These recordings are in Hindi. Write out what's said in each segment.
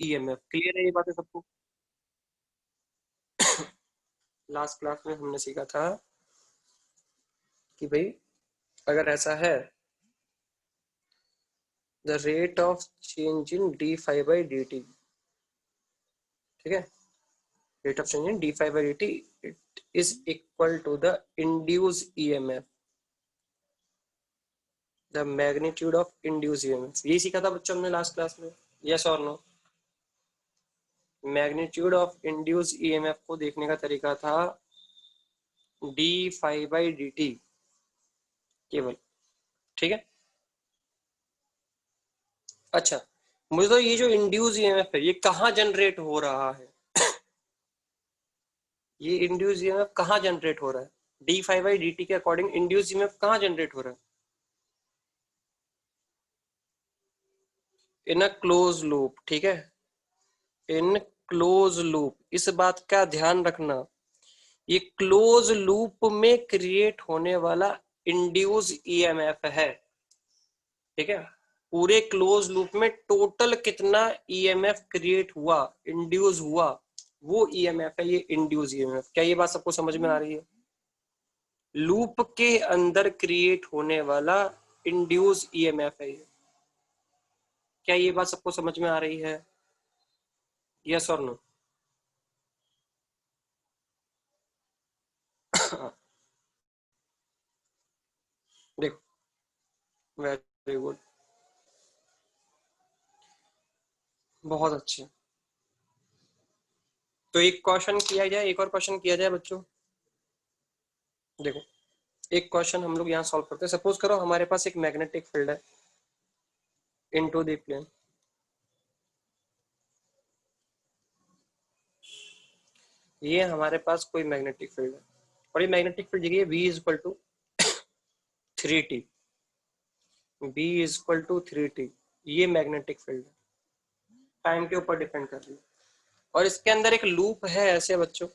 ईएमएफ। क्लियर है ये बातें सबको? लास्ट क्लास में हमने सीखा था कि भाई अगर ऐसा है, the rate of change in D five by D T, ठीक है, rate of change in d phi by dt it is equal to the induced EMF, the magnitude of induced EMF। यही सीखा था बच्चों हमने लास्ट क्लास में, yes और no? Magnitude of induced EMF को देखने का तरीका था D five by D T केवल, ठीक है। अच्छा, मुझे तो ये जो इंड्यूस ईएमएफ है ये कहाँ जनरेट हो रहा है? ये इंड्यूस ईएमएफ कहाँ जनरेट हो रहा है? D five by D T के अकॉर्डिंग इंड्यूस ईएमएफ कहाँ जनरेट हो रहा है? इन अ क्लोज लूप, ठीक है, इन क्लोज लूप। इस बात का ध्यान रखना, ये क्लोज लूप में क्रिएट होने वाला इंड्यूस ईएमएफ है, ठीक है। पूरे क्लोज लूप में टोटल कितना ईएमएफ क्रिएट हुआ, इंड्यूस हुआ, वो ईएमएफ है ये इंड्यूस ईएमएफ। क्या ये बात सबको समझ में आ रही है? लूप के अंदर क्रिएट होने वाला इंड्यूस ईएमएफ है ये। क्या ये बात सबको समझ में आ रही है? यस और नो? देखो, वेरी गुड, बहुत अच्छे। तो एक क्वेश्चन किया जाए, एक और क्वेश्चन किया जाए बच्चों। देखो, एक क्वेश्चन हम लोग यहाँ सॉल्व करते हैं। सपोज करो हमारे पास एक मैग्नेटिक फील्ड है इनटू द प्लेन। ये हमारे पास कोई मैग्नेटिक फील्ड है और ये मैग्नेटिक फील्ड जगह V is equal to 3T, B is equal to 3T। ये मैग्नेटिक फील्ड है, टाइम के ऊपर डिपेंड कर रही है। और इसके अंदर एक लूप है ऐसे बच्चों,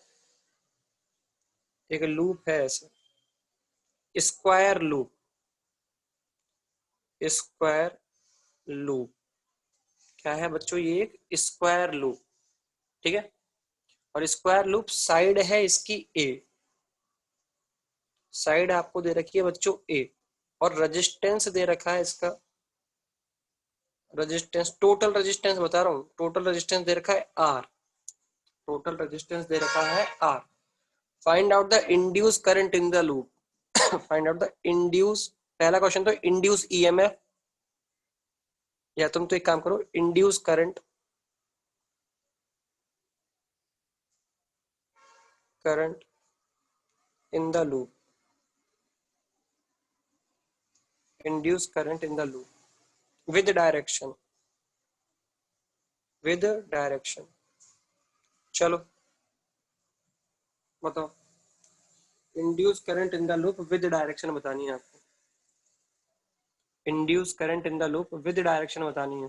एक लूप है ऐसे, स्क्वायर लूप, स्क्वायर लूप। क्या है बच्चों? ये एक स्क्वायर लूप, ठीक है। और स्क्वायर लूप साइड है इसकी A, साइड आपको दे रखी है बच्चों A, और रेजिस्टेंस दे रखा है इसका, रेजिस्टेंस, टोटल रेजिस्टेंस बता रहा हूँ, टोटल रेजिस्टेंस दे रखा है R, टोटल रेजिस्टेंस दे रखा है R। Find out the induce current in the loop. Find out the induce, पहला क्वेश्चन तो इंड्यूस ईएमएफ, या तुम तो एक काम करो, induce current, current in the loop, induce current in the loop with direction, with direction. चलो बताओ, induce current in the loop with direction बतानी है आपको, induce current in the loop with direction बतानी है।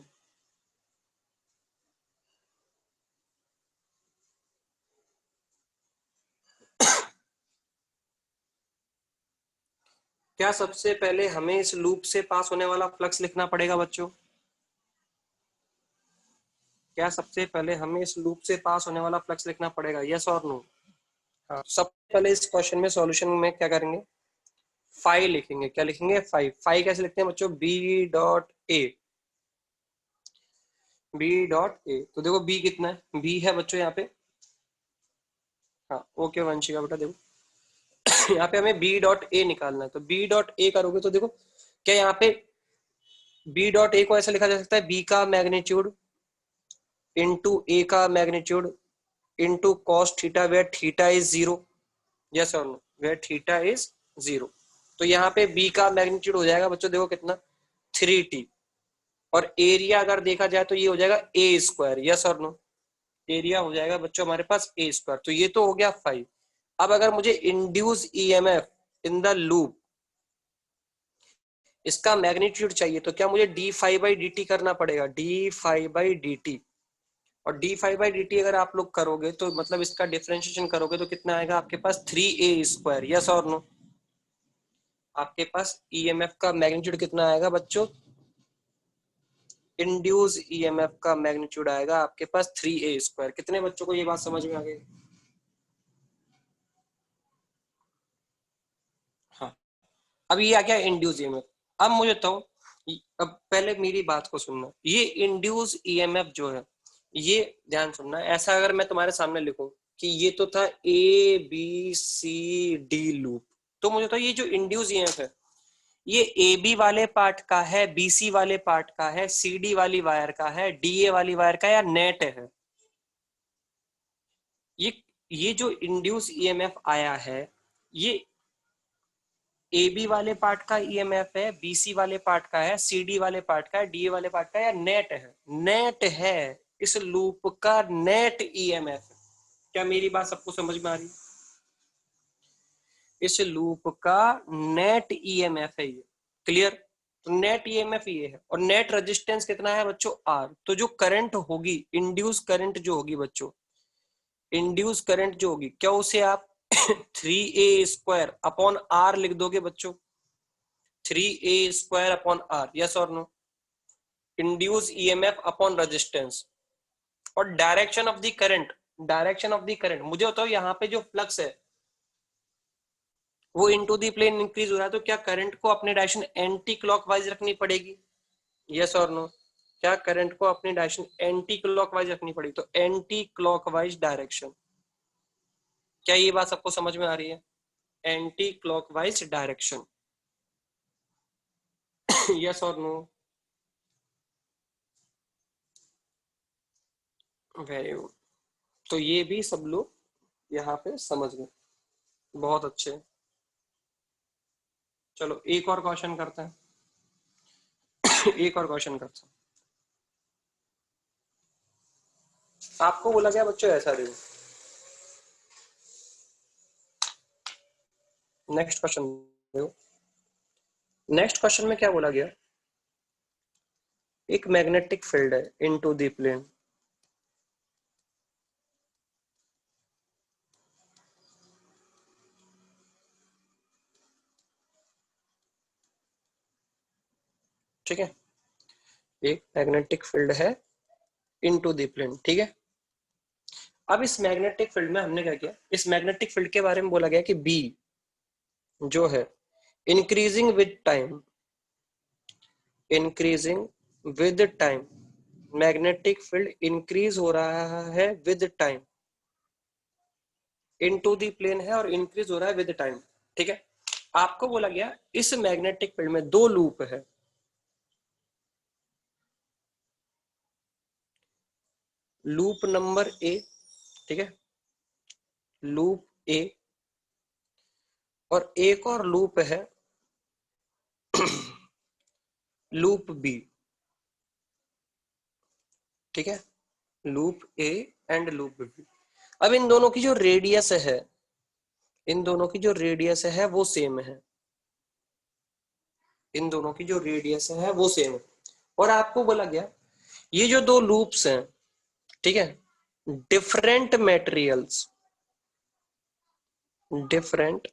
क्या सबसे पहले हमें इस लूप से पास होने वाला फ्लक्स लिखना पड़ेगा बच्चों? क्या सबसे पहले हमें इस लूप से पास होने वाला फ्लक्स लिखना पड़ेगा? यस और नो? हाँ, सबसे पहले इस क्वेश्चन में सॉल्यूशन में क्या करेंगे? फाई लिखेंगे। क्या लिखेंगे? फाई। फाई कैसे लिखते हैं बच्चों? B dot A, B dot A. तो देखो बी कितना है, बी है बच्चों यहाँ पे, हाँ ओके वंशिका बेटा, देखो यहाँ पे हमें बी डॉट ए निकालना है। तो बी डॉट ए करोगे तो देखो क्या यहाँ पे बी डॉट ए को ऐसे लिखा जा सकता है, बी का मैग्नीट्यूड इंटू ए का magnitude into cos theta where theta is zero. Yes और no? Where theta is zero. तो यहाँ पे बी का मैग्नीट्यूड हो जाएगा बच्चों, देखो कितना, 3T। और एरिया अगर देखा जाए तो ये हो जाएगा ए स्क्वायर। यस और नो? एरिया हो जाएगा बच्चों हमारे पास ए स्क्वायर। तो ये तो हो गया 5। अब अगर मुझे induce EMF in the loop, इसका मैग्नीट्यूड चाहिए, तो क्या मुझे D five by D T करना पड़ेगा, D five by D T. और D five by D T अगर आप लोग करोगे तो मतलब इसका डिफ्रेंशिएशन करोगे तो कितना आएगा आपके पास? 3A square. यस और नो? आपके पास ईएमएफ का मैग्नीट्यूड कितना आएगा बच्चों? इंड्यूस ईएमएफ का मैग्नीट्यूड आएगा आपके पास 3a²। कितने बच्चों को ये बात समझ में आ गई? हाँ, अब ये आ गया इंड्यूस ईएमएफ। अब मुझे बताओ, अब पहले मेरी बात को सुनना। ये इंड्यूस ईएमएफ जो है, ये ध्यान सुनना, ऐसा अगर मैं तुम्हारे सामने लिखूं कि ये तो था ABCD लूप, तो मुझे तो ये जो इंड्यूस ईएमएफ है, ये AB वाले पार्ट का है, BC वाले पार्ट का है, CD वाली वायर का है, DA वाली वायर का, या नेट है? ये ये जो इंड्यूस ईएमएफ आया है, ये AB वाले पार्ट का ईएमएफ है, BC वाले पार्ट का है, CD वाले पार्ट का है, DA वाले पार्ट का है, या नेट है? नेट है। इस लूप का नेट ईएमएफ। क्या मेरी बात सबको समझ में आ रही है? इस लूप का नेट ईएमएफ है ये। क्लियर? तो नेट ईएमएफ ये है, और नेट रेजिस्टेंस कितना है बच्चों? R। तो जो करंट होगी, इंड्यूस करंट जो होगी बच्चों, इंड्यूस करंट जो होगी, क्या उसे आप 3a² अपॉन R लिख दोगे बच्चों? 3a² अपॉन R, यस और no? Induce EMF upon resistance. और direction of the current, direction of the current मुझे बताओ, यहाँ पे जो फ्लक्स है वो इनटू द प्लेन इंक्रीज हो रहा है, तो क्या करंट को अपनी डायरेक्शन एंटी क्लॉकवाइज रखनी पड़ेगी? यस और नो? क्या करंट को अपनी डायरेक्शन एंटी क्लॉकवाइज रखनी पड़ेगी? तो एंटी क्लॉकवाइज डायरेक्शन। क्या ये बात सबको समझ में आ रही है? Anti clockwise direction. यस और नो? Very good. तो ये भी सब लोग यहाँ पे समझ गए, बहुत अच्छे। चलो एक और क्वेश्चन करते हैं। एक और क्वेश्चन करते हैं। आपको बोला गया बच्चों ऐसा, देखो नेक्स्ट क्वेश्चन देखो। नेक्स्ट क्वेश्चन में क्या बोला गया? एक मैग्नेटिक फील्ड है इनटू द प्लेन, ठीक है? एक मैग्नेटिक फील्ड है इनटू द प्लेन, ठीक है? अब इस मैग्नेटिक फील्ड में हमने क्या किया, इस मैग्नेटिक फील्ड के बारे में बोला गया कि बी जो है increasing with time, increasing with time, magnetic field increase हो रहा है with time, into the plane है और इंक्रीज हो रहा है विद टाइम, ठीक है? आपको बोला गया इस मैग्नेटिक फील्ड में दो लूप है, लूप नंबर ए, ठीक है, लूप ए, और एक और लूप है लूप बी, ठीक है? Loop A and loop B. अब इन दोनों की जो रेडियस है, इन दोनों की जो रेडियस है वो सेम है, इन दोनों की जो रेडियस है वो सेम है। और आपको बोला गया ये जो दो लूप्स हैं, ठीक है, डिफरेंट मटेरियल्स, डिफरेंट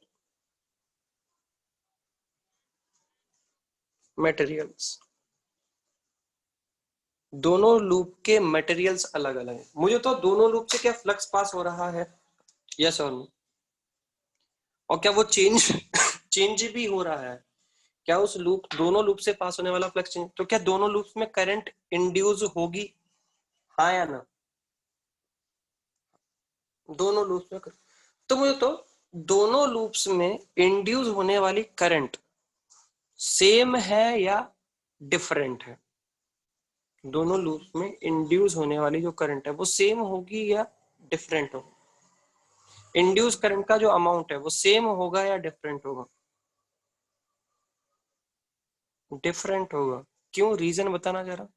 मटेरियल्स, दोनों लूप के मटेरियल्स अलग अलग है। मुझे तो दोनों लूप से क्या फ्लक्स पास हो रहा है? यस और नो? और क्या वो चेंज चेंज भी हो रहा है? क्या उस लूप, दोनों लूप से पास होने वाला फ्लक्स चेंज, तो क्या दोनों लूप्स में करंट इंड्यूस होगी? हाँ या ना? दोनों लूप्स में तो मुझे तो दोनों लूप्स में इंड्यूस होने वाली करंट सेम है या डिफरेंट है? दोनों लूप्स में इंड्यूस होने वाली जो करंट है वो सेम होगी या डिफरेंट होगी? इंड्यूस करंट का जो अमाउंट है वो सेम होगा या डिफरेंट होगा? डिफरेंट होगा। क्यों? रीजन बताना जरा।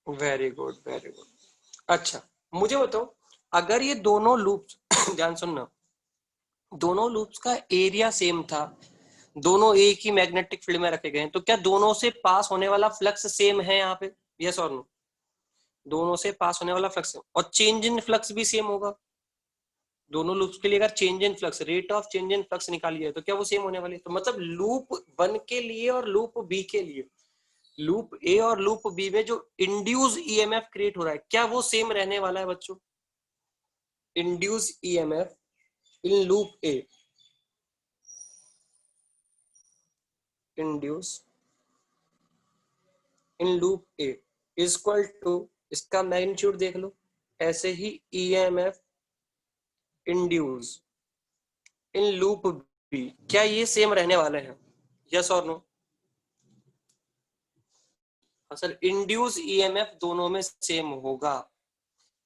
Very good, very good. अच्छा, मुझे बताओ, अगर ये दोनों लूप्स ध्यान सुनना, दोनों लूप्स का एरिया सेम था, दोनों एक ही मैग्नेटिक फील्ड में रखे गए हैं, तो क्या दोनों से पास होने वाला फ्लक्स सेम है यहाँ पे? यस और नो? दोनों से पास होने वाला फ्लक्स, और चेंज इन फ्लक्स भी सेम होगा? दोनों लूप्स के लिए अगर change in flux, rate of change in flux निकालिए तो क्या वो सेम होने वाली है? तो मतलब लूप 1 के लिए और लूप बी के लिए, लूप ए और लूप बी में जो इंड्यूस ईएमएफ क्रिएट हो रहा है क्या वो सेम रहने वाला है बच्चों? Induce EMF in loop A, induce in loop A is equal to, इसका मैग्नीट्यूड देख लो, ऐसे ही EMF induce in loop B, क्या ये सेम रहने वाले हैं? यस और नो? सर इंड्यूस ईएमएफ दोनों में सेम होगा,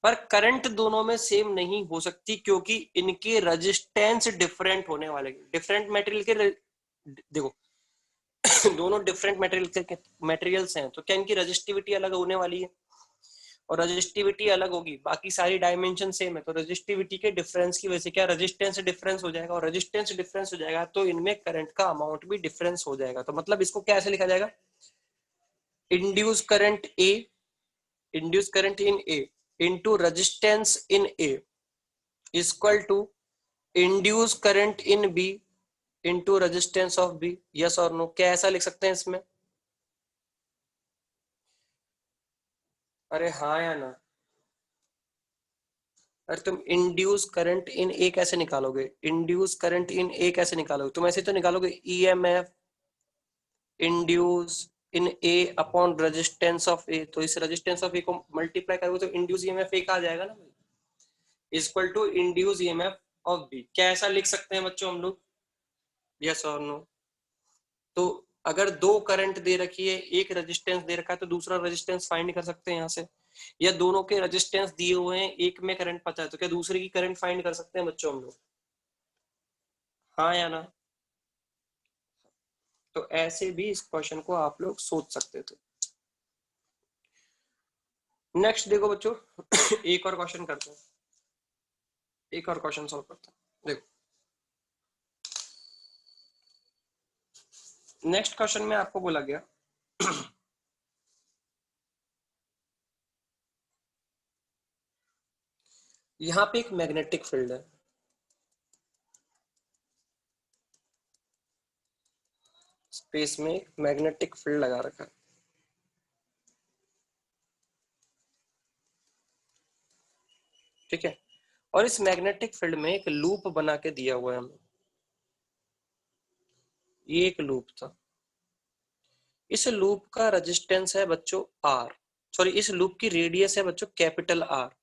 पर करंट दोनों में सेम नहीं हो सकती क्योंकि इनके रेजिस्टेंस डिफरेंट होने वाले, डिफरेंट मटेरियल के, देखो दोनों डिफरेंट मटेरियल्स हैं तो क्या इनकी रजिस्टिविटी अलग होने वाली है, और रजिस्टिविटी अलग होगी, बाकी सारी डायमेंशन सेम है, तो रजिस्टिविटी के डिफरेंस की वजह से क्या रेजिस्टेंस डिफरेंस हो जाएगा, और रेजिस्टेंस डिफरेंस हो जाएगा तो इनमें करंट का अमाउंट भी डिफरेंस हो जाएगा। तो मतलब इसको कैसे लिखा जाएगा? Induce current A, induce current in A into resistance in A equal to induce current in B into resistance of B. Yes और नो? क्या ऐसा लिख सकते हैं इसमें? अरे हाँ या ना? अरे तुम इंड्यूस करंट इन ए कैसे निकालोगे? इंड्यूस करंट इन ए कैसे निकालोगे? तुम ऐसे तो निकालोगे EMF induce in A upon resistance of A, तो इस रेजिस्टेंस ऑफ ए को मल्टीप्लाई करोगे तो इंड्यूस ईएमएफ ए का आ जाएगा ना, equal to induce EMF of B. क्या ऐसा लिख सकते हैं बच्चों हम लोग? यस और नो? तो अगर दो करंट दे रखी है, एक रेजिस्टेंस दे रखा है तो दूसरा रेजिस्टेंस फाइंड कर सकते हैं यहाँ से, या दोनों के रेजिस्टेंस दिए हुए हैं, एक में करंट पता है तो क्या दूसरे की करंट फाइंड कर सकते हैं बच्चों हम लोग? हाँ या ना? तो ऐसे भी इस क्वेश्चन को आप लोग सोच सकते थे। नेक्स्ट देखो बच्चों एक और क्वेश्चन करते हैं, एक और क्वेश्चन सॉल्व करते हैं। देखो नेक्स्ट क्वेश्चन में आपको बोला गया यहाँ पे एक मैग्नेटिक फील्ड है, स्पेस में एक मैग्नेटिक फील्ड लगा रखा है, ठीक है, और इस मैग्नेटिक फील्ड में एक लूप बना के दिया हुआ है हमें, ये एक लूप था, इस लूप का रेजिस्टेंस है बच्चों आर, सॉरी इस लूप की रेडियस है बच्चों कैपिटल आर,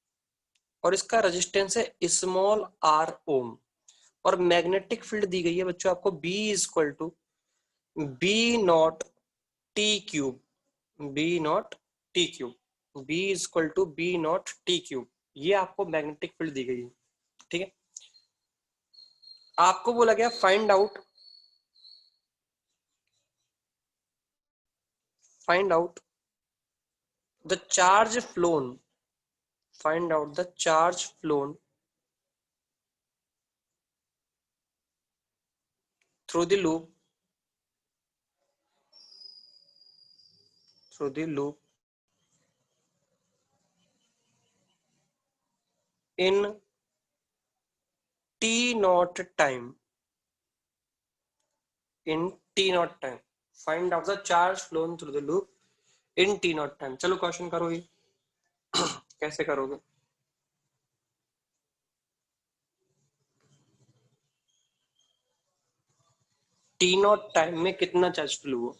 और इसका रेजिस्टेंस है स्मॉल आर ओम, और मैग्नेटिक फील्ड दी गई है बच्चों आपको B is equal to B naught T cube, B naught T cube, B is equal to B naught T cube, ये आपको मैग्नेटिक फील्ड दी गई है, ठीक है। आपको बोला गया find out the charge phloem, find out the charge flown through the loop, through the loop in t naught time, in t naught time, find out the charge flown through the loop in t naught time। चलो क्वेश्चन करो ये कैसे करोगे? टी नॉट टाइम में कितना चार्ज फ्लो हुआ?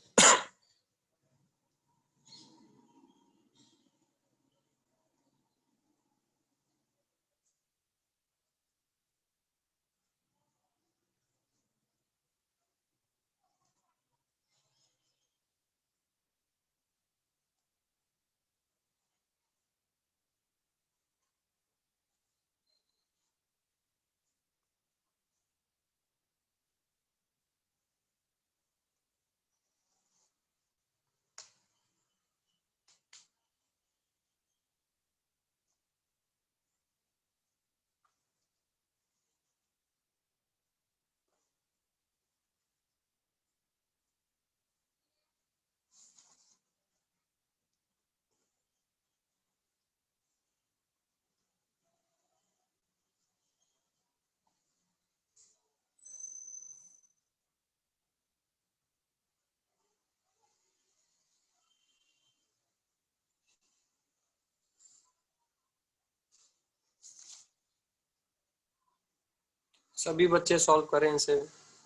सभी बच्चे सॉल्व करें इसे।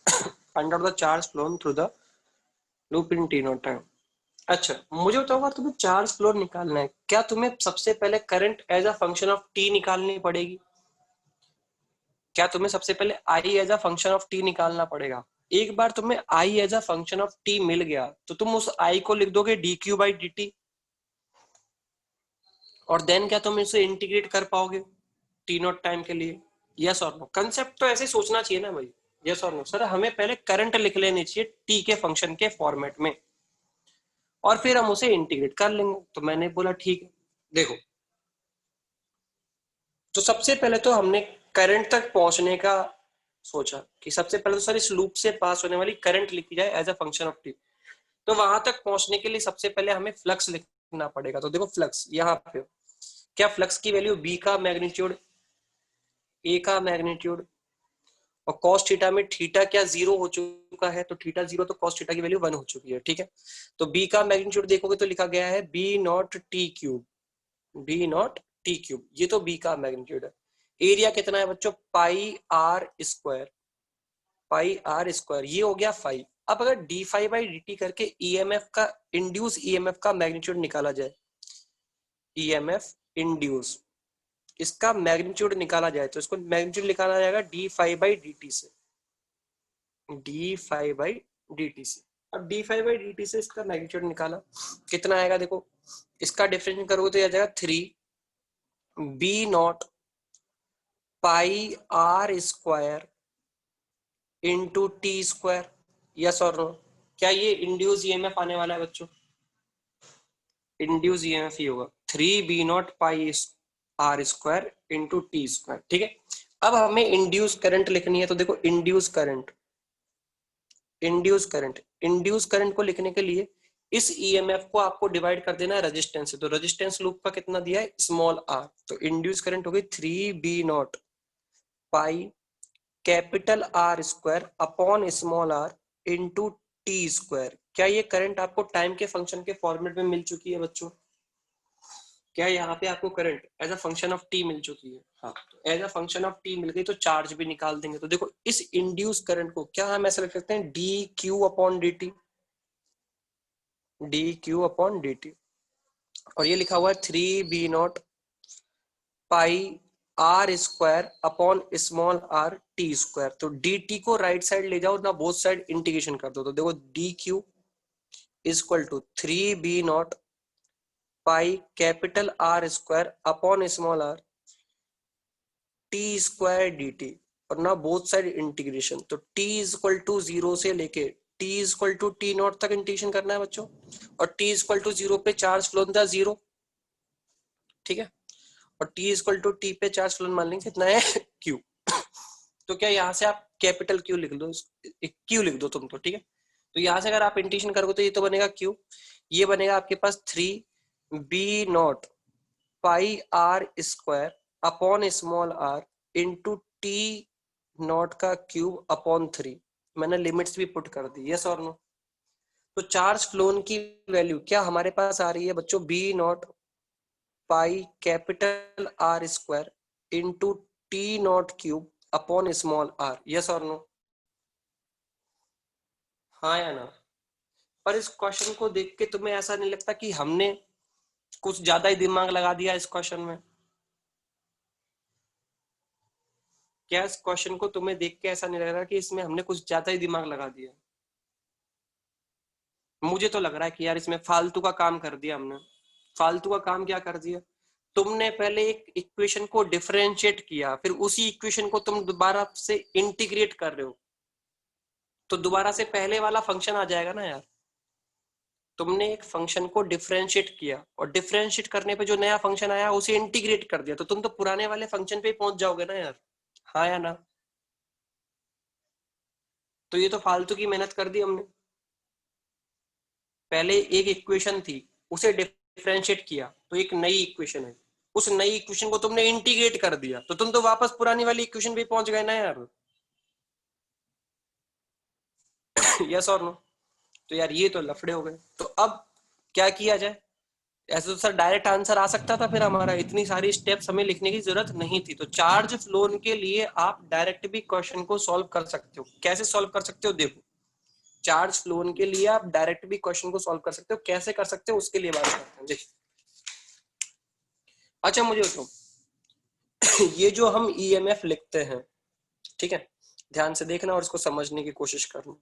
Find out the charge phloem through the loop in T not time. अच्छा मुझे बताओ, अगर तुम्हें चार्ज फ्लो निकालना है, क्या तुम्हें सबसे पहले current as a function of t निकालनी पड़ेगी? क्या तुम्हें सबसे पहले I as a function of t निकालना पड़ेगा? एक बार तुम्हें I as a function of t मिल गया तो तुम उस आई को लिख दोगे d q by D T, और देन क्या तुम इसे इंटीग्रेट कर पाओगे टी नॉट टाइम के लिए? यस और नो? कंसेप्ट तो ऐसे ही सोचना चाहिए ना भाई। यस और नो? सर हमें पहले करंट लिख लेनी चाहिए टी के फंक्शन के फॉर्मेट में, और फिर हम उसे इंटीग्रेट कर लेंगे। तो मैंने बोला ठीक है। देखो, तो सबसे पहले तो हमने करंट तक पहुंचने का सोचा कि सबसे पहले तो सर इस लूप से पास होने वाली करंट लिखी जाए as a function of T. तो वहां तक पहुंचने के लिए सबसे पहले हमें फ्लक्स लिखना पड़ेगा। तो देखो फ्लक्स यहाँ पे, क्या फ्लक्स की वैल्यू बी का मैग्नीट्यूड, ए का मैग्नीट्यूड, और कॉस थीटा में थीटा क्या जीरो हो चुका है, तो थीटा जीरो, तो कॉस थीटा की वैल्यू 1 हो चुकी है। ठीक है, तो बी का मैग्नीट्यूड देखोगे तो लिखा गया है B naught T cube, B naught T cube, ये तो बी का मैग्नीट्यूड है। एरिया कितना है बच्चों? Pi are square, pi are square, ये हो गया 5। अब अगर d five by D t करके ईएमएफ का, इंड्यूस ईएमएफ का मैग्नीट्यूड निकाला जाए, ईएमएफ इंड्यूस, इसका मैग्नीट्यूड निकाला जाए, तो इसको मैग्नीट्यूड निकाला जाएगा d five by D t से, d five by D t से। अब d five by D t से इसका मैग्नीट्यूड निकाला, कितना आएगा? देखो इसका डिफरेंशिएट करोगे तो यह आ जाएगा 3 B naught pi are square into T square. Yes और नो? क्या ये इंड्यूस ईएमएफ आने वाला है बच्चों? इंड्यूस ईएमएफ ही होगा 3 b0 pi are square into T square. ठीक है, अब हमें इंड्यूस करंट लिखनी है। तो देखो induce current, induce current, induce current को लिखने के लिए इस ईएमएफ को आपको डिवाइड कर देना है रेजिस्टेंस से। तो रेजिस्टेंस लूप का कितना दिया है? Small R. तो इंड्यूस करंट हो गई 3 b0 pi capital R square upon small R into T square. क्या ये करंट आपको टाइम के फंक्शन के फॉर्मेट में मिल चुकी है बच्चों? क्या यहाँ पे आपको current as a function of t मिल चुकी है? हाँ, तो as a function of t मिल गई तो चार्ज भी निकाल देंगे। तो देखो इस इंड्यूस करंट को क्या हम ऐसे लिख सकते हैं? D Q upon D T, D Q upon D T, और ये लिखा हुआ है 3 b0 pi are square upon small R T square. तो डी टी को राइट साइड ले जाओ ना, बोथ साइड इंटीग्रेशन कर दो। तो देखो D Q is equal to 3 b0 pi capital R square upon small R T square D T, और ना बोथ साइड इंटीग्रेशन। तो टी इज इक्वल टू 0 से लेके T is equal to T naught तक इंटीग्रेशन करना है बच्चों, और टी इज इक्वल टू 0 पे चार्ज फ्लो था 0। ठीक है, और T is equal to T पे चार्ज फ्लो मान लेंगे कितना है? क्यू। तो क्या यहाँ से आप कैपिटल क्यू लिख दो, क्यू लिख दो तुम तो। ठीक है, तो यहाँ से अगर आप इंटीग्रेशन करोगे तो ये तो बनेगा क्यू, ये बनेगा आपके पास 3 b0 pi are square upon small R into T naught का क्यूब अपॉन 3। मैंने लिमिट्स भी पुट कर दी। यस और नो? तो चार्ज फ्लोन की वैल्यू क्या हमारे पास आ रही है बच्चों? b0 pi capital R square into T naught cube upon small R. Yes और नो? हाँ या ना? पर इस क्वेश्चन को देख के तुम्हें ऐसा नहीं लगता कि हमने कुछ ज्यादा ही दिमाग लगा दिया इस क्वेश्चन में? क्या इस क्वेश्चन को तुम्हें देख के ऐसा नहीं लग रहा कि इसमें हमने कुछ ज्यादा ही दिमाग लगा दिया? मुझे तो लग रहा है कि यार इसमें फालतू का काम कर दिया हमने। फालतू का काम क्या कर दिया? तुमने पहले एक इक्वेशन को डिफरेंशिएट किया, फिर उसी इक्वेशन को तुम दोबारा से इंटीग्रेट कर रहे हो, तो दोबारा से पहले वाला फंक्शन आ जाएगा ना यार। तुमने एक फंक्शन को डिफरेंशिएट किया, और डिफरेंशिएट करने पे जो नया फंक्शन आया उसे इंटीग्रेट कर दिया, तो तुम तो पुराने वाले फंक्शन पे ही पहुंच जाओगे ना यार। हाँ या ना? तो ये तो फालतू की मेहनत कर दी हमने। पहले एक इक्वेशन थी, उसे डिफरेंशिएट किया तो एक नई इक्वेशन है, उस नई इक्वेशन को तुमने इंटीग्रेट कर दिया, तो तुम तो वापस पुरानी वाली इक्वेशन पे पहुंच गए ना यार। यस और नो? तो यार ये तो लफड़े हो गए। तो अब क्या किया जाए? ऐसे तो सर डायरेक्ट आंसर आ सकता था, फिर हमारा इतनी सारी स्टेप्स हमें लिखने की जरूरत नहीं थी। तो चार्ज फ्लोन के लिए आप डायरेक्ट भी क्वेश्चन को सॉल्व कर सकते हो। कैसे सॉल्व कर सकते हो देखो, चार्ज फ्लोन के लिए आप डायरेक्ट भी क्वेश्चन को सॉल्व कर सकते हो। कैसे कर सकते हो उसके लिए बात करते हैं, देखिए। अच्छा मुझे बताओ, ये जो हम ईएमएफ लिखते हैं, ठीक है, ध्यान से देखना और इसको समझने की कोशिश करना।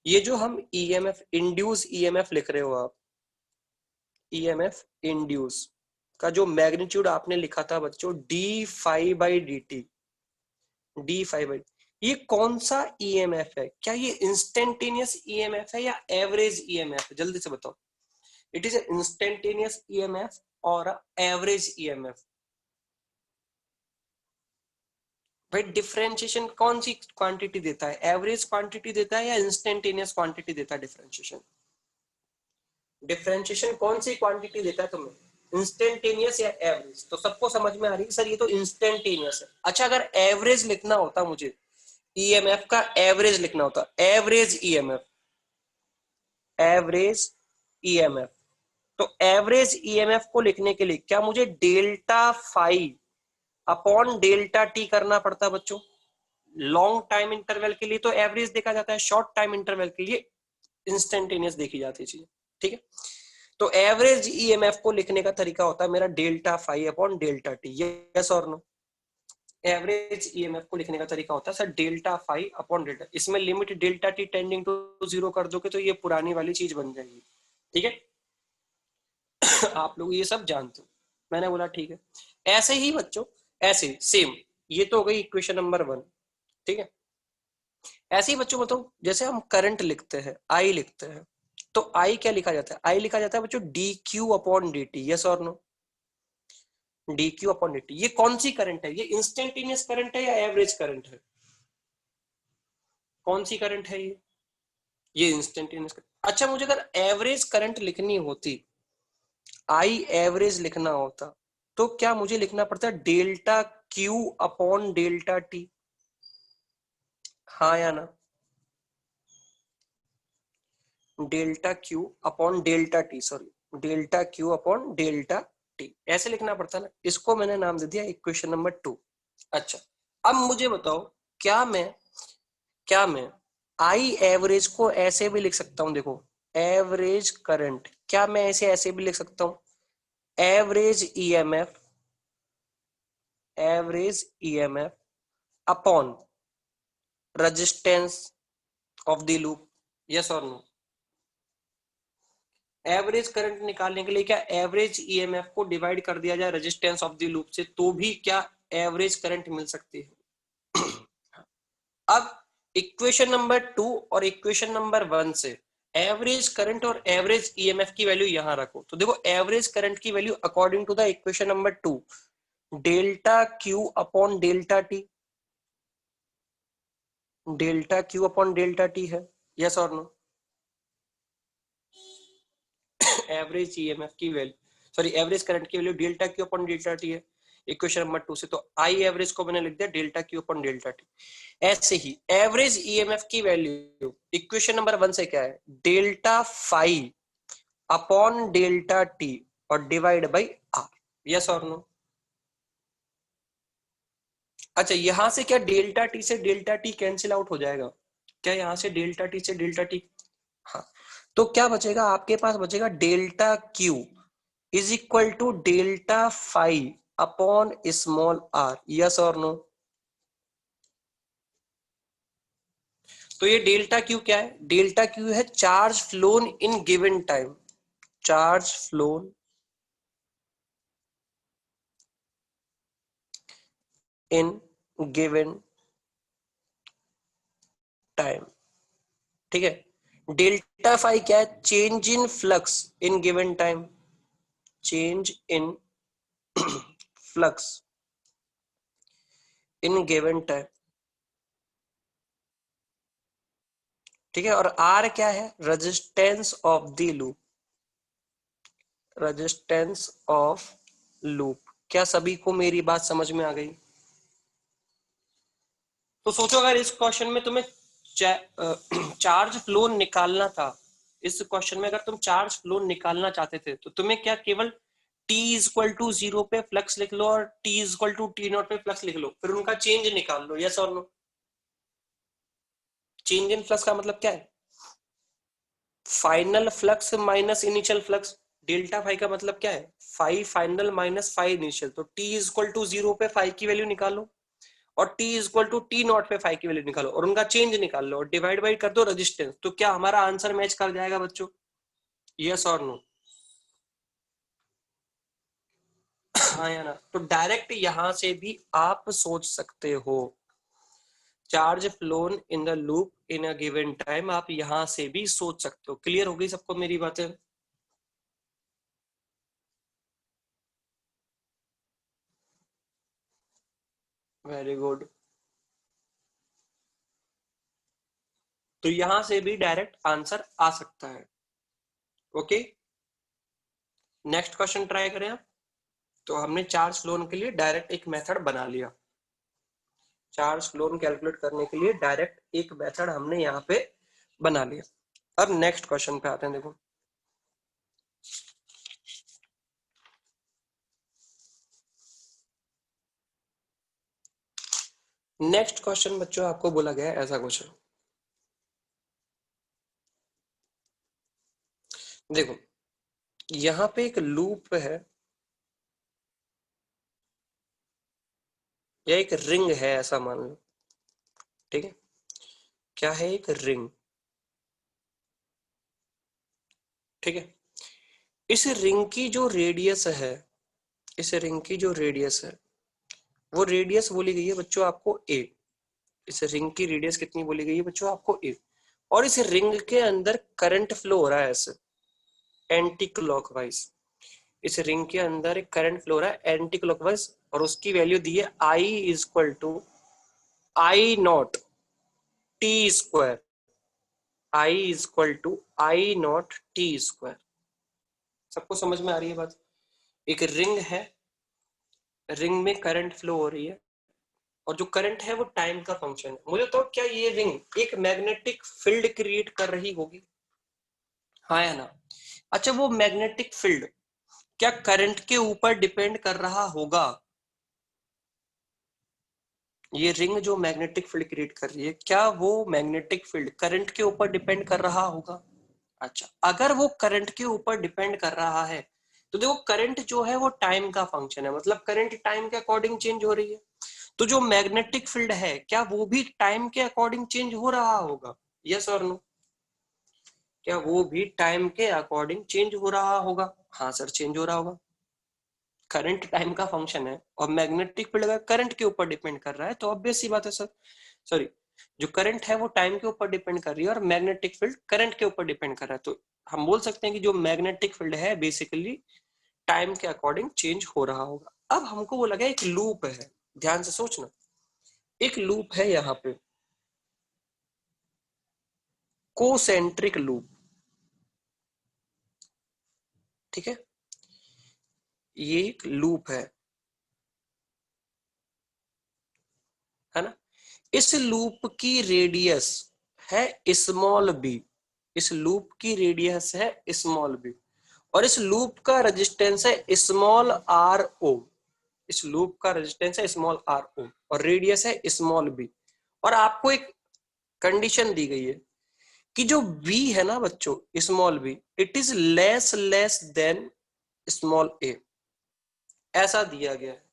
ये जो हम ईएमएफ, इंड्यूस ईएमएफ लिख रहे हो आप, ईएमएफ इंड्यूस का जो मैग्नीट्यूड आपने लिखा था बच्चों, D five by D T, D five by, ये कौन सा ईएमएफ है? क्या ये इंस्टेंटेनियस ईएमएफ है या एवरेज ईएमएफ है? जल्दी से बताओ। इट इज इंस्टेंटेनियस ईएमएफ और एवरेज ईएमएफ। भाई डिफरेंशिएशन कौन सी क्वांटिटी देता है? एवरेज क्वांटिटी देता है या इंस्टेंटेनियस क्वांटिटी देता है? डिफरेंशिएशन, डिफरेंशिएशन कौन सी क्वांटिटी देता है तुम्हें, इंस्टेंटेनियस या एवरेज? तो सबको समझ में आ रही है सर ये तो इंस्टेंटेनियस है। अच्छा अगर एवरेज लिखना होता मुझे, ईएमएफ का एवरेज लिखना होता, एवरेज ईएमएफ, एवरेज ईएमएफ, तो एवरेज ईएमएफ को लिखने के लिए क्या मुझे delta phi upon delta T करना पड़ता है बच्चों? लॉन्ग टाइम इंटरवल के लिए तो एवरेज देखा जाता है, शॉर्ट टाइम इंटरवल के लिए इंस्टेंटेनियस देखी जाती है चीजें, ठीक है। तो एवरेज ईएमएफ को लिखने का तरीका होता है मेरा delta phi upon delta t, yes और नो? एवरेज ईएमएफ को लिखने का तरीका होता है sir delta phi upon delta, इसमें limit delta t tending to zero कर दोगे तो ये पुरानी वाली चीज बन जाएगी, ठीक है। आप लोग ये सब जानते हो, मैंने बोला ठीक है। ऐसे ही बच्चों, ऐसे सेम, ये तो हो गई इक्वेशन नंबर 1, ठीक है। ऐसे ही बच्चों बताओ, जैसे हम करंट लिखते हैं, आई लिखते हैं, तो आई क्या लिखा जाता है? आई लिखा जाता है बच्चों d Q upon D t, yes और no? D Q upon D t, ये कौन सी करंट है? ये इंस्टेंटेनियस करंट है या एवरेज करंट है? कौन सी करंट है ये इंस्टेंटेनियस करंट। अच्छा मुझे अगर एवरेज करंट लिखनी होती, आई एवरेज लिखना होता, तो क्या मुझे लिखना पड़ता delta Q upon delta T? हाँ या ना? Delta Q upon delta T, sorry delta Q upon delta T, ऐसे लिखना पड़ता ना। इसको मैंने नाम दे दिया इक्वेशन नंबर 2। अच्छा अब मुझे बताओ, क्या मैं आई एवरेज को ऐसे भी लिख सकता हूं? देखो एवरेज करंट, क्या मैं ऐसे भी लिख सकता हूं? Average EMF, average EMF upon resistance of the loop, yes और नो? एवरेज करंट निकालने के लिए क्या एवरेज ईएमएफ को डिवाइड कर दिया जाए रेजिस्टेंस ऑफ द लूप से, तो भी क्या एवरेज करंट मिल सकती है? अब इक्वेशन नंबर 2 और इक्वेशन नंबर 1 से एवरेज करंट और एवरेज ईएमएफ की वैल्यू यहां रखो, तो देखो एवरेज करंट की value according to the equation number 2 delta Q upon delta T, delta Q upon delta T है, यस और नो? एवरेज ईएमएफ की वैल्यू, सॉरी एवरेज करंट की value delta Q upon delta T है इक्वेशन नंबर 2 से, तो आई एवरेज को मैंने लिख दिया delta Q upon delta T. ऐसे ही एवरेज ईएमएफ की वैल्यू इक्वेशन नंबर 1 से क्या है? Delta phi upon delta T और डिवाइड बाई आर, यस और नो? अच्छा यहां से क्या डेल्टा टी से डेल्टा टी कैंसिल आउट हो जाएगा? क्या यहां से डेल्टा टी से डेल्टा टी, हाँ, तो क्या बचेगा आपके पास? बचेगा delta Q is equal to delta phi upon small R, yes और नो? तो ये डेल्टा क्यू क्या है? डेल्टा क्यू है charge flown in given time, charge flown in given time, ठीक है। डेल्टा फाई क्या है? Change in flux in given time, change in flux in given time, ठीक है। और आर क्या है? Resistance of the loop, resistance of loop. क्या सभी को मेरी बात समझ में आ गई? तो सोचो अगर इस क्वेश्चन में तुम्हें चार्ज फ्लो निकालना था, इस क्वेश्चन में अगर तुम चार्ज फ्लो निकालना चाहते थे तो तुम्हें क्या केवल t इक्वल टू 0 पे फ्लक्स लिख लो और t इक्वल टू t0 पे फ्लक्स लिख लो, फिर उनका चेंज निकाल लो, यस और नो। चेंज इन फ्लक्स का मतलब क्या है? Final flux minus initial flux. Delta phi का मतलब क्या है? Phi final minus phi initial. तो t इक्वल टू 0 पे फाई की वैल्यू निकालो और t इक्वल टू t0 पे फाई की वैल्यू निकालो और उनका चेंज निकाल लो और डिवाइड बाई कर दो रेजिस्टेंस। तो क्या हमारा आंसर मैच कर जाएगा बच्चों? यस और नो? हाँ या ना? तो डायरेक्ट यहां से भी आप सोच सकते हो charge flown in the loop in a given time, आप यहां से भी सोच सकते हो। क्लियर हो गई सबको मेरी बातें? Very good. तो यहां से भी डायरेक्ट आंसर आ सकता है। ओके, नेक्स्ट क्वेश्चन ट्राई करें आप। तो हमने चार्ज फ्लोन के लिए डायरेक्ट एक मेथड बना लिया। चार्ज फ्लोन कैलकुलेट करने के लिए डायरेक्ट एक मेथड हमने यहाँ पे बना लिया। अब नेक्स्ट क्वेश्चन पे आते हैं। देखो नेक्स्ट क्वेश्चन बच्चों आपको बोला गया है ऐसा क्वेश्चन। देखो यहाँ पे एक लूप है या एक रिंग है ऐसा मान लो, ठीक है? क्या है? एक रिंग, ठीक है? इस रिंग की जो रेडियस है, इस रिंग की जो रेडियस है वो रेडियस बोली गई है बच्चों आपको ए। इस रिंग की रेडियस कितनी बोली गई है बच्चों आपको ए। और इस रिंग के अंदर करंट फ्लो हो रहा है ऐसे एंटी क्लॉकवाइज। इस रिंग के अंदर एक करंट फ्लो हो रहा है एंटी क्लॉकवाइज और उसकी वैल्यू दी है I is equal to I not T square. I is equal to I not T square. सबको समझ में आ रही है बात? एक रिंग है, रिंग में करंट फ्लो हो रही है और जो करंट है वो टाइम का फंक्शन है। मुझे तो क्या ये रिंग एक मैग्नेटिक फील्ड क्रिएट कर रही होगी? हाँ या ना? अच्छा, वो मैग्नेटिक फील्ड क्या करंट के ऊपर डिपेंड कर रहा होगा? ये रिंग जो मैग्नेटिक फील्ड क्रिएट कर रही है क्या वो मैग्नेटिक फील्ड करंट के ऊपर डिपेंड कर रहा होगा? अच्छा, अगर वो करंट के ऊपर डिपेंड कर रहा है तो देखो करंट जो है वो टाइम का फंक्शन है, मतलब करंट टाइम के अकॉर्डिंग चेंज हो रही है। तो जो मैग्नेटिक फील्ड है क्या वो भी टाइम के अकॉर्डिंग चेंज हो रहा होगा? यस और नो? क्या वो भी टाइम के अकॉर्डिंग चेंज हो रहा होगा? हाँ सर, चेंज हो रहा होगा। करंट टाइम का फंक्शन है और मैग्नेटिक फील्ड अगर करंट के ऊपर डिपेंड कर रहा है तो ऑब्वियस सी बात है सर। सॉरी, जो करंट है वो टाइम के ऊपर डिपेंड कर रही है और मैग्नेटिक फील्ड करंट के ऊपर डिपेंड कर रहा है। तो हम बोल सकते हैं कि जो मैग्नेटिक फील्ड है बेसिकली टाइम के अकॉर्डिंग चेंज हो रहा होगा। अब हमको बोला गया एक लूप है, ध्यान से सोचना। एक लूप है यहाँ पे, कोसेंट्रिक लूप, ठीक है? ये एक लूप है ना? इस लूप की रेडियस है स्मॉल बी। इस लूप की रेडियस है स्मॉल बी और इस लूप का रेजिस्टेंस है स्मॉल आर ओ। इस लूप का रेजिस्टेंस है स्मॉल आर ओ और रेडियस है स्मॉल बी। और आपको एक कंडीशन दी गई है कि जो बी है ना बच्चों, small b, it is less than small a, ऐसा दिया गया है।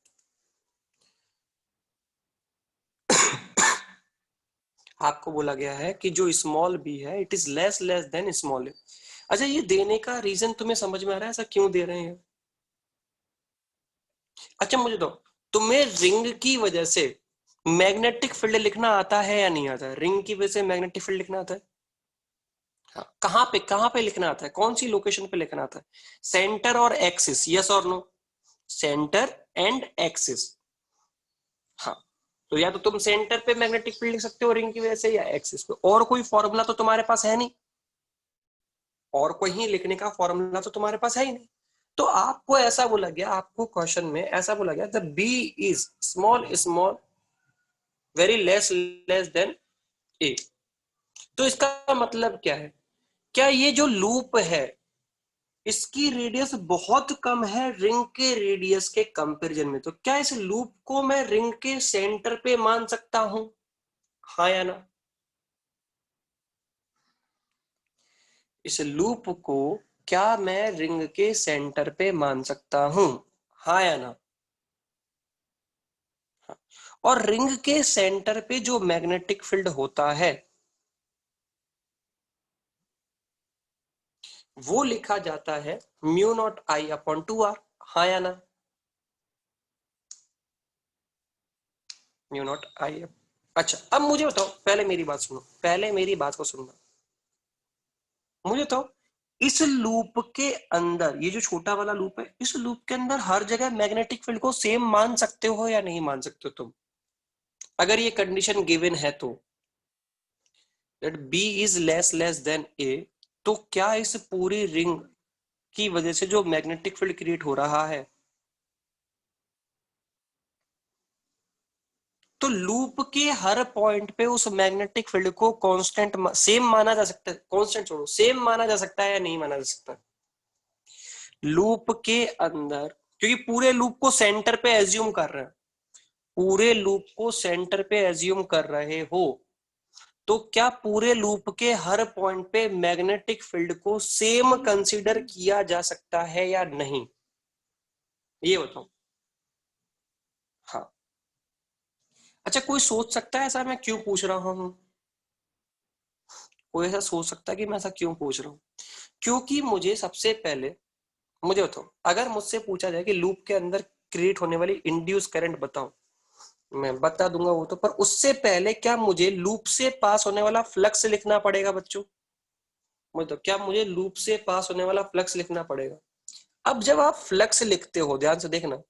आपको बोला गया है कि जो स्मॉल बी है it is less than small a. अच्छा, ये देने का रीजन तुम्हें समझ में आ रहा है ऐसा क्यों दे रहे हैं? अच्छा मुझे दो, तुम्हें रिंग की वजह से मैग्नेटिक फील्ड लिखना आता है या नहीं आता है? रिंग की वजह से मैग्नेटिक फील्ड लिखना आता है? हाँ, कहाँ पे लिखना आता है? कौन सी लोकेशन पे लिखना आता है? सेंटर और एक्सिस, यस और नो? Centre and axis. हाँ, तो या तो तुम सेंटर पे मैग्नेटिक फील्ड लिख सकते हो रिंग की वजह से या एक्सिस पे। और कोई फॉर्मूला तो तुम्हारे पास है नहीं, और कोई लिखने का फॉर्मूला तो तुम्हारे पास है ही नहीं। तो आपको ऐसा बोला गया, आपको क्वेश्चन में ऐसा बोला गया the b is small small very less than a. तो इसका मतलब क्या है क्या ये जो लूप है इसकी रेडियस बहुत कम है रिंग के रेडियस के कंपैरिजन में, तो क्या इस लूप को मैं रिंग के सेंटर पे मान सकता हूं? हाँ या ना? इस लूप को क्या मैं रिंग के सेंटर पे मान सकता हूं? हाँ या ना? हाँ। और रिंग के सेंटर पे जो मैग्नेटिक फील्ड होता है वो लिखा जाता है mu naught I upon 2r। हाँ या ना? Mu not I. अच्छा, अब मुझे बताओ, पहले मेरी बात सुनो, पहले मेरी बात को सुनना। मुझे बताओ, इस लूप के अंदर, ये जो छोटा वाला लूप है, इस लूप के अंदर हर जगह मैग्नेटिक फील्ड को सेम मान सकते हो या नहीं मान सकते हो तुम? अगर ये कंडीशन गिवन है तो, that b is less than a, तो क्या इस पूरी रिंग की वजह से जो मैग्नेटिक फील्ड क्रिएट हो रहा है, तो लूप के हर पॉइंट पे उस मैग्नेटिक फील्ड को कांस्टेंट सेम माना जा सकता है? कांस्टेंट छोड़ो, सेम माना जा सकता है या नहीं माना जा सकता? लूप के अंदर, क्योंकि पूरे लूप को सेंटर पे एज्यूम कर रहे हैं, पूरे लूप को सेंटर पे एज्यूम कर रहे हो, तो क्या पूरे लूप के हर पॉइंट पे मैग्नेटिक फील्ड को सेम कंसीडर किया जा सकता है या नहीं? ये बताओ। हाँ। अच्छा, कोई सोच सकता है ऐसा मैं क्यों पूछ रहा हूं? कोई ऐसा सोच सकता है कि मैं ऐसा क्यों पूछ रहा हूँ? क्योंकि मुझे सबसे पहले, मुझे बताओ, अगर मुझसे पूछा जाए कि लूप के अंदर क्रिएट होने वाली इंड्यूस करंट बताओ, मैं बता दूंगा वो तो, पर उससे पहले क्या मुझे लूप से पास होने वाला फ्लक्स लिखना पड़ेगा बच्चों? मुझे तो, क्या मुझे लूप से पास होने वाला फ्लक्स लिखना पड़ेगा? अब जब आप फ्लक्स लिखते हो, ध्यान से देखना,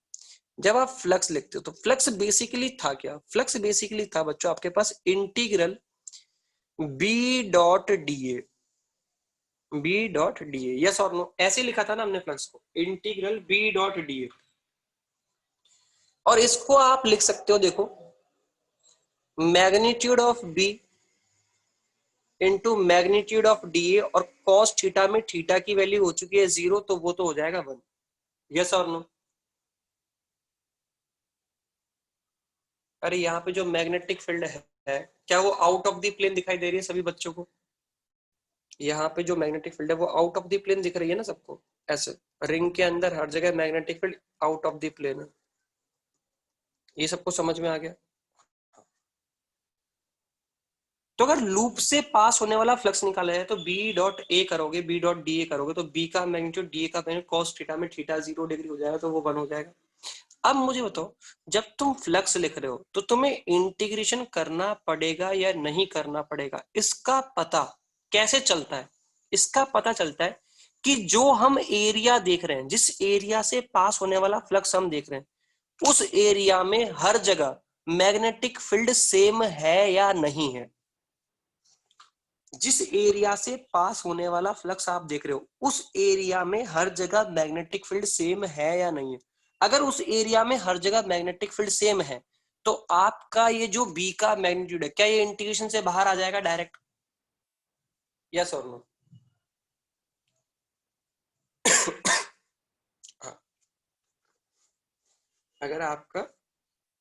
जब आप फ्लक्स लिखते हो तो फ्लक्स बेसिकली था क्या? फ्लक्स बेसिकली था बच्चों आपके पास integral B dot D a, B dot D a, yes और नो, ऐसे लिखा था ना हमने फ्लक्स को, integral B dot D A. और इसको आप लिख सकते हो, देखो, magnitude of B into magnitude of D A, और कॉस थीटा में थीटा की वैल्यू हो चुकी है 0, तो वो तो हो जाएगा 1। यस और नो? अरे यहाँ पे जो मैग्नेटिक फील्ड है, क्या वो आउट ऑफ द प्लेन दिखाई दे रही है सभी बच्चों को? यहाँ पे जो मैग्नेटिक फील्ड है वो आउट ऑफ द प्लेन दिख रही है ना सबको? ऐसे रिंग के अंदर हर जगह magnetic field out of the plane है। ये सबको समझ में आ गया? तो अगर लूप से पास होने वाला फ्लक्स निकाला है तो बी डॉट ए करोगे, बी डॉट डी ए करोगे, तो बी का मैग्नीट्यूड डी ए का मैग्नीट्यूड कॉस थीटा में थीटा 0 डिग्री हो जाएगा, तो वो 1 हो जाएगा। अब मुझे बताओ, जब तुम फ्लक्स लिख रहे हो तो तुम्हें इंटीग्रेशन करना पड़ेगा या नहीं करना पड़ेगा? इसका पता कैसे चलता है? इसका पता चलता है कि जो हम एरिया देख रहे हैं, जिस एरिया से पास होने वाला फ्लक्स हम देख रहे हैं, उस एरिया में हर जगह मैग्नेटिक फील्ड सेम है या नहीं है। जिस एरिया से पास होने वाला फ्लक्स आप देख रहे हो उस एरिया में हर जगह मैग्नेटिक फील्ड सेम है या नहीं है? अगर उस एरिया में हर जगह मैग्नेटिक फील्ड सेम है, तो आपका ये जो बी का मैग्नीट्यूड है, क्या ये इंटीग्रेशन से बाहर आ जाएगा डायरेक्ट? यस और नो? अगर आपका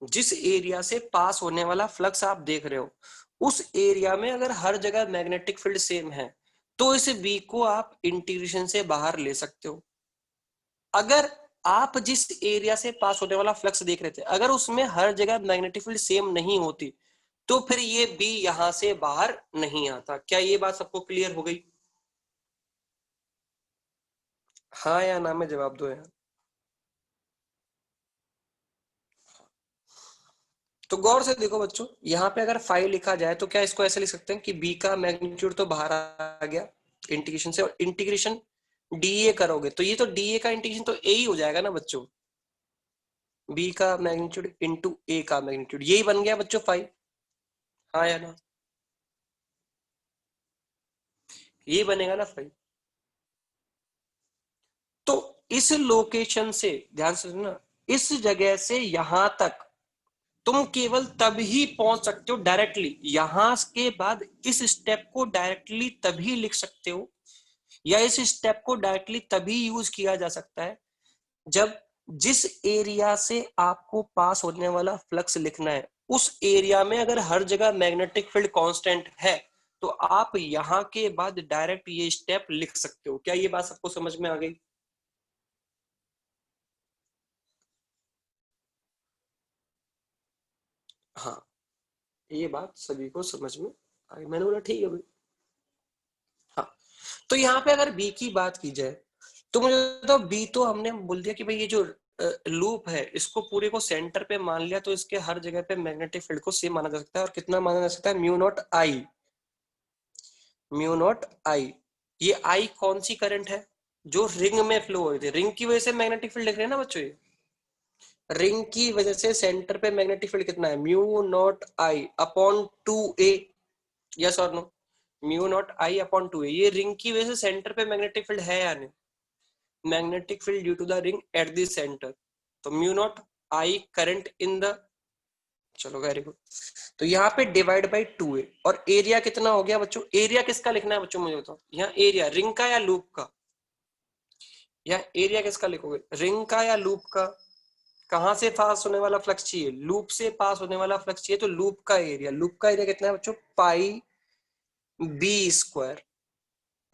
जिस एरिया से पास होने वाला फ्लक्स आप देख रहे हो उस एरिया में अगर हर जगह मैग्नेटिक फील्ड सेम है, तो इस बी को आप इंटीग्रेशन से बाहर ले सकते हो। अगर आप जिस एरिया से पास होने वाला फ्लक्स देख रहे थे, अगर उसमें हर जगह मैग्नेटिक फील्ड सेम नहीं होती, तो फिर ये बी यहां से बाहर नहीं आता। क्या ये बात सबको क्लियर हो गई? हाँ या ना में जवाब दो यार। तो गौर से देखो बच्चों, यहाँ पे अगर फाइव लिखा जाए तो क्या इसको ऐसे लिख सकते हैं कि बी का मैग्नीट्यूड तो बाहर आ गया इंटीग्रेशन से, और इंटीग्रेशन डीए करोगे तो ये तो डीए का इंटीग्रेशन तो ए ही हो जाएगा ना बच्चों, बी का मैग्नीट्यूड इंटू ए का मैग्नीट्यूड, यही बन गया बच्चों 5। हाँ या ना? ये बनेगा ना 5। तो इस लोकेशन से, ध्यान से सुनना, इस जगह से यहां तक तुम केवल तभी पहुंच सकते हो डायरेक्टली, यहां के बाद इस स्टेप को डायरेक्टली तभी लिख सकते हो या इस स्टेप को डायरेक्टली तभी यूज किया जा सकता है जब जिस एरिया से आपको पास होने वाला फ्लक्स लिखना है उस एरिया में अगर हर जगह मैग्नेटिक फील्ड कांस्टेंट है तो आप यहां के बाद डायरेक्ट ये स्टेप लिख सकते हो। क्या ये बात सबको समझ में आ गई? हाँ, ये बात सभी को समझ में आ गई। मैंने बोला ठीक है भाई। हाँ, तो यहाँ पे अगर बी की बात की जाए तो मुझे तो बी तो हमने बोल दिया कि भाई ये जो लूप है इसको पूरे को सेंटर पे मान लिया तो इसके हर जगह पे मैग्नेटिक फील्ड को सेम माना जा सकता है। और कितना माना जा सकता है? Mu not I. Mu not I, ये आई कौन सी करंट है? जो रिंग में फ्लो हो रही थी। रिंग की वजह से मैग्नेटिक फील्ड लिख रहे हैं ना बच्चों ये। रिंग की वजह से सेंटर पे मैग्नेटिक फील्ड कितना है? Mu naught I upon 2a। Yes और no? Mu naught I upon 2a, ये रिंग की वजह से सेंटर पे मैग्नेटिक फील्ड है या नहीं? Magnetic field due to the ring at the centre. तो mu not I current in the, चलो वेरी गुड। तो यहाँ पे डिवाइड बाई 2a। और एरिया कितना हो गया बच्चों? एरिया किसका लिखना है बच्चों मुझे बताओ। यहाँ एरिया रिंग का या लूप का? या एरिया किसका लिखोगे? रिंग का या लूप का? कहां से पास होने वाला फ्लक्स चाहिए? लूप से पास होने वाला फ्लक्स चाहिए तो लूप का एरिया। लूप का एरिया कितना है बच्चों? पाई बी स्क्वायर।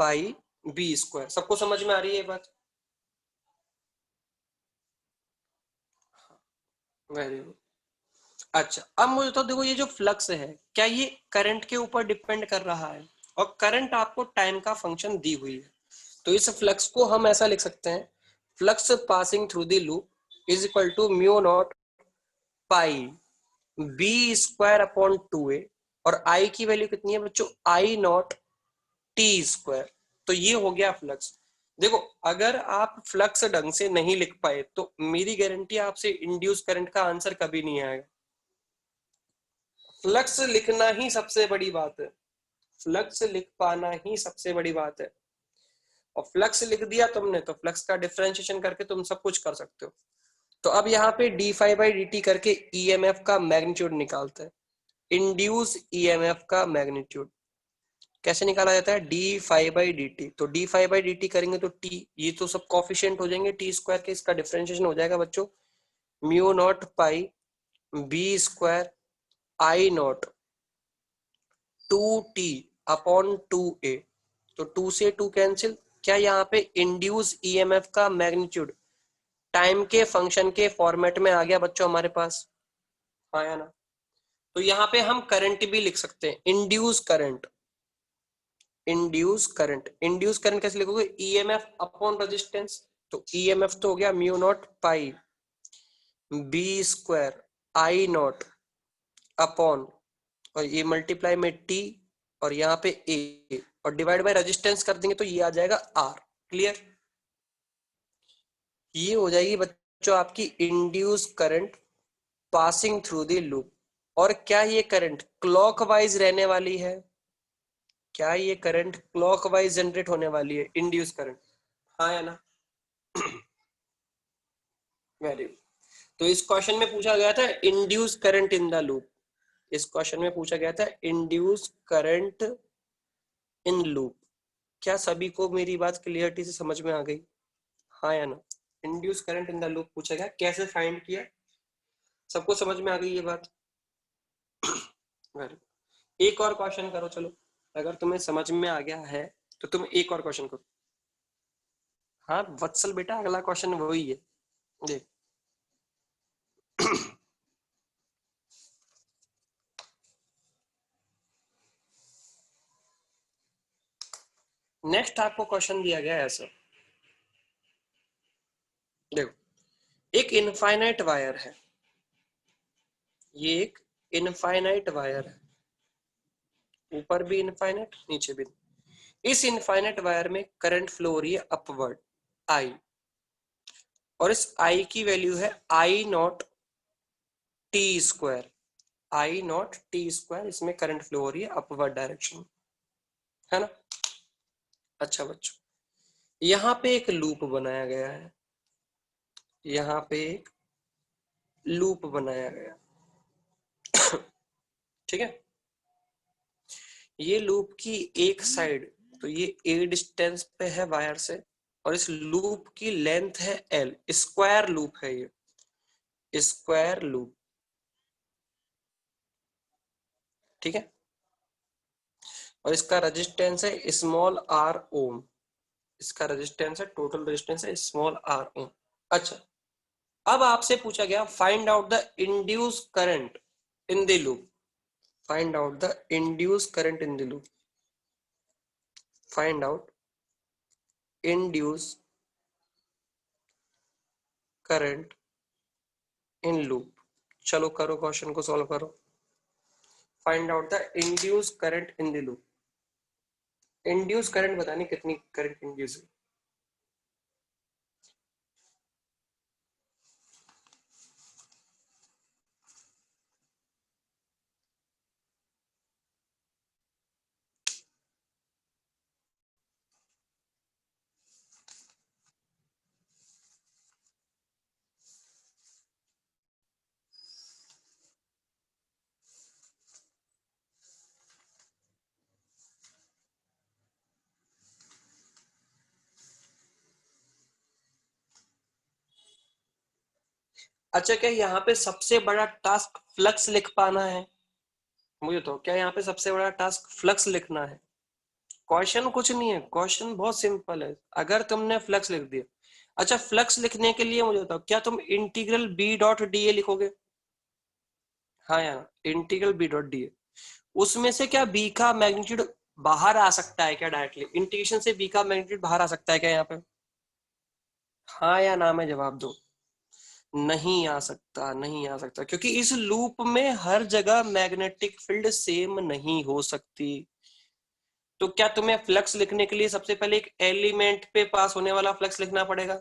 पाई बी स्क्वायर। सबको समझ में आ रही है ये बात? Very good. अच्छा, अब मुझे तो देखो ये जो फ्लक्स है क्या ये करंट के ऊपर डिपेंड कर रहा है? और करंट आपको टाइम का फंक्शन दी हुई है। तो इस फ्लक्स को हम ऐसा लिख सकते हैं, flux passing through the loop is equal to mu naught pi B square upon 2a। और आई की वैल्यू कितनी है बच्चों? I not T square. तो ये हो गया फ्लक्स। देखो, अगर आप फ्लक्स ढंग से नहीं लिख पाए तो मेरी गारंटी आपसे इंड्यूस करंट का आंसर कभी नहीं आएगा। फ्लक्स लिखना ही सबसे बड़ी बात है। फ्लक्स लिख पाना ही सबसे बड़ी बात है। और फ्लक्स लिख दिया तुमने तो फ्लक्स का डिफरेंशिएशन करके तुम सब कुछ कर सकते हो। तो अब यहाँ पे D five by D t करके ईएमएफ का मैग्नीट्यूड निकालते हैं। इंड्यूस ईएमएफ का मैग्नीट्यूड कैसे निकाला जाता है? D five by D t. तो d five by D t करेंगे तो टी, ये तो सब कॉफिशिएंट हो जाएंगे टी स्क्वायर के। इसका डिफरेंशिएशन हो जाएगा बच्चों mu naught pi B square I naught 2t upon 2a। तो 2 से 2 कैंसिल। क्या यहाँ पे इंड्यूस ईएमएफ का मैग्नीट्यूड टाइम के फंक्शन के फॉर्मेट में आ गया बच्चों हमारे पास? हाँ या ना? तो यहाँ पे हम करंट भी लिख सकते हैं, induce current. Induce current, induce current कैसे लिखोगे? EMF upon resistance. तो ईएमएफ तो हो गया mu naught pi B square I naught upon, और ये मल्टीप्लाई में टी, और यहाँ पे ए, और डिवाइड बाय रेजिस्टेंस कर देंगे तो ये आ जाएगा आर। क्लियर? ये हो जाएगी बच्चों आपकी induce current passing through the loop. और क्या ये करंट क्लॉकवाइज रहने वाली है? क्या ये करंट क्लॉकवाइज जनरेट होने वाली है इंड्यूस करंट? हाँ या ना? Very good. तो इस क्वेश्चन में पूछा गया था induce current in the loop. इस क्वेश्चन में पूछा गया था इंड्यूस करंट इन लूप। क्या सभी को मेरी बात क्लियरिटी से समझ में आ गई? हाँ या ना? Induce current in the loop पूछा गया, कैसे फाइंड किया? सबको समझ में आ गई ये बात? Very good. एक और क्वेश्चन करो चलो, अगर तुम्हें समझ में आ गया है तो तुम एक और क्वेश्चन करो। हाँ वत्सल बेटा, अगला क्वेश्चन वही है, देख। नेक्स्ट आपको क्वेश्चन दिया गया है ऐसा, देखो एक इनफाइनाइट वायर है। ये एक इनफाइनाइट वायर है, ऊपर भी इनफाइनाइट नीचे भी। इस इनफाइनाइट वायर में करंट फ्लो हो रही है अपवर्ड आई, और इस आई की वैल्यू है I not T square. I not T square, इसमें करंट फ्लो हो रही है अपवर्ड डायरेक्शन, है ना? अच्छा बच्चों, यहाँ पे एक लूप बनाया गया है। यहाँ पे एक लूप बनाया गया, ठीक है? ये लूप की एक साइड तो ये a डिस्टेंस पे है वायर से और इस लूप की लेंथ है l, स्क्वायर लूप है ये, स्क्वायर लूप, ठीक है। और इसका रेजिस्टेंस है स्मॉल r ओम, इसका रेजिस्टेंस है, टोटल रेजिस्टेंस है स्मॉल r ओम। अच्छा, अब आपसे पूछा गया find out the induce current in the loop, find out the induce current in the loop, find out induce current in loop. चलो करो, क्वेश्चन को सॉल्व करो। Find out the induce current in the loop. Induce current बतानी कितनी करंट इंड्यूस है। अच्छा, क्या यहाँ पे सबसे बड़ा टास्क फ्लक्स लिख पाना है? मुझे तो क्या यहाँ पे सबसे बड़ा टास्क फ्लक्स लिखना है? क्वेश्चन कुछ नहीं है, क्वेश्चन बहुत सिंपल है। अगर तुमने फ्लक्स लिख दिया, अच्छा फ्लक्स लिखने के लिए मुझे बताओ, क्या तुम integral B dot D A लिखोगे? हाँ यार, integral B dot D A, उसमें से क्या बी का मैग्नीट्यूड बाहर आ सकता है क्या? डायरेक्टली इंटीग्रेशन से बी का मैग्नीट्यूड बाहर आ सकता है क्या यहाँ पे? हाँ या ना में जवाब दो। नहीं आ सकता, नहीं आ सकता, क्योंकि इस लूप में हर जगह मैग्नेटिक फील्ड सेम नहीं हो सकती। तो क्या तुम्हें फ्लक्स लिखने के लिए सबसे पहले एक एलिमेंट पे पास होने वाला फ्लक्स लिखना पड़ेगा?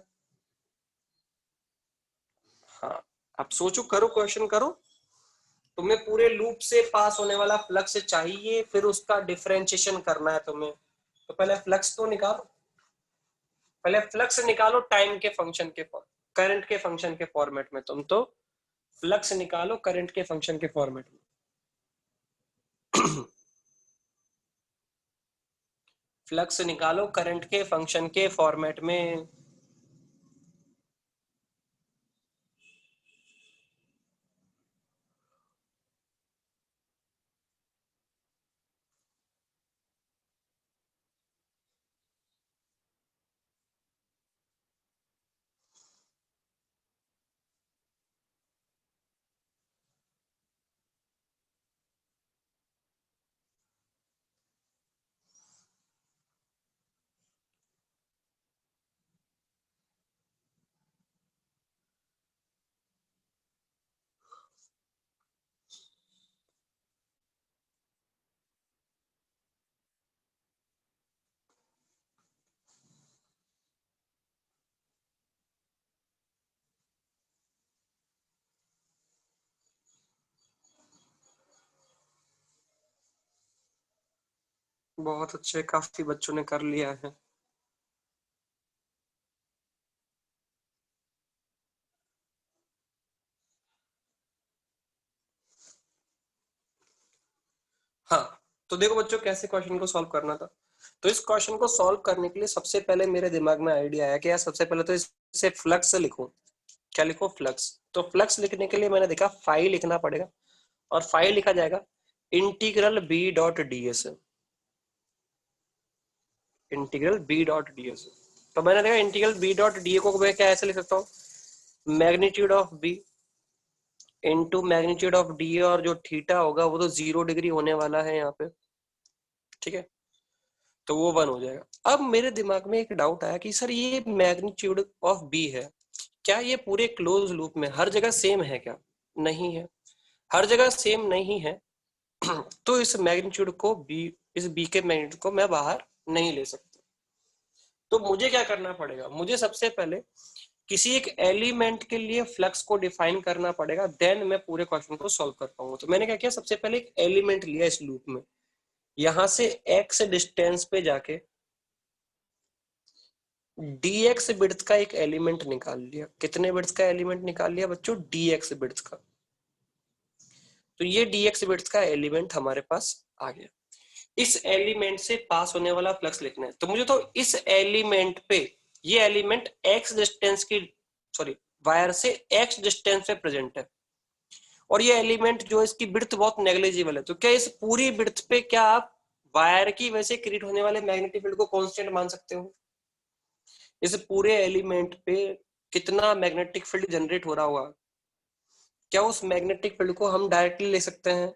हाँ, अब सोचो, करो क्वेश्चन करो। तुम्हें पूरे लूप से पास होने वाला फ्लक्स चाहिए, फिर उसका डिफरेंशिएशन करना है तुम्हें। तो पहले फ्लक्स तो निकालो, पहले फ्लक्स निकालो टाइम के फंक्शन के, करंट के फंक्शन के फॉर्मेट में। तुम तो फ्लक्स निकालो करंट के फंक्शन के फॉर्मेट में। फ्लक्स निकालो करंट के फंक्शन के फॉर्मेट में। बहुत अच्छे, काफी बच्चों ने कर लिया है। हाँ, तो देखो बच्चों, कैसे क्वेश्चन को सॉल्व करना था। तो इस क्वेश्चन को सॉल्व करने के लिए सबसे पहले मेरे दिमाग में आइडिया आया कि यार सबसे पहले तो इसे फ्लक्स लिखो। क्या लिखो? फ्लक्स। तो फ्लक्स लिखने के लिए मैंने देखा फाई लिखना पड़ेगा, और फाई लिखा जाएगा integral B dot D S, integral B dot D S. तो मैंने देखा integral B dot D A को मैं क्या ऐसे लिख सकता हूँ, magnitude of B into magnitude of D A, और जो थीटा होगा वो तो 0 डिग्री होने वाला है यहाँ पे, ठीक है। तो वो 1 हो जाएगा। अब मेरे दिमाग में एक डाउट आया कि सर ये मैग्नीट्यूड ऑफ बी है, क्या ये पूरे क्लोज लूप में हर जगह सेम है क्या? नहीं है, हर जगह सेम नहीं है। तो इस मैग्नीट्यूड को बी, इस बी के मैग्नीट्यूड को मैं बाहर नहीं ले सकता। तो मुझे क्या करना पड़ेगा? मुझे सबसे पहले किसी एक एलिमेंट के लिए फ्लक्स को डिफाइन करना पड़ेगा, देन मैं पूरे क्वेश्चन को सॉल्व कर पाऊंगा। तो मैंने क्या किया, सबसे पहले एक एलिमेंट लिया इस लूप में, यहां से x डिस्टेंस पे जाके dx बिड्थ का एक एलिमेंट निकाल लिया। कितने बिड्थ का एलिमेंट निकाल लिया बच्चों? dx बिड्थ का। तो ये dx बिड्थ का एलिमेंट हमारे पास आ गया। इस एलिमेंट से पास होने वाला फ्लक्स लिखना है। तो मुझे तो इस एलिमेंट पे, ये एलिमेंट एक्स डिस्टेंस की, सॉरी, वायर से एक्स डिस्टेंस पे प्रेजेंट है, और ये एलिमेंट जो इसकी विड्थ बहुत नेग्लिजिबल है, तो क्या इस पूरी विड्थ पे क्या आप वायर की वजह से क्रिएट होने वाले मैग्नेटिक फील्ड को कांस्टेंट मान सकते हो? इस पूरे एलिमेंट पे कितना मैग्नेटिक फील्ड जनरेट हो रहा होगा, क्या उस मैग्नेटिक फील्ड को हम डायरेक्टली ले सकते हैं?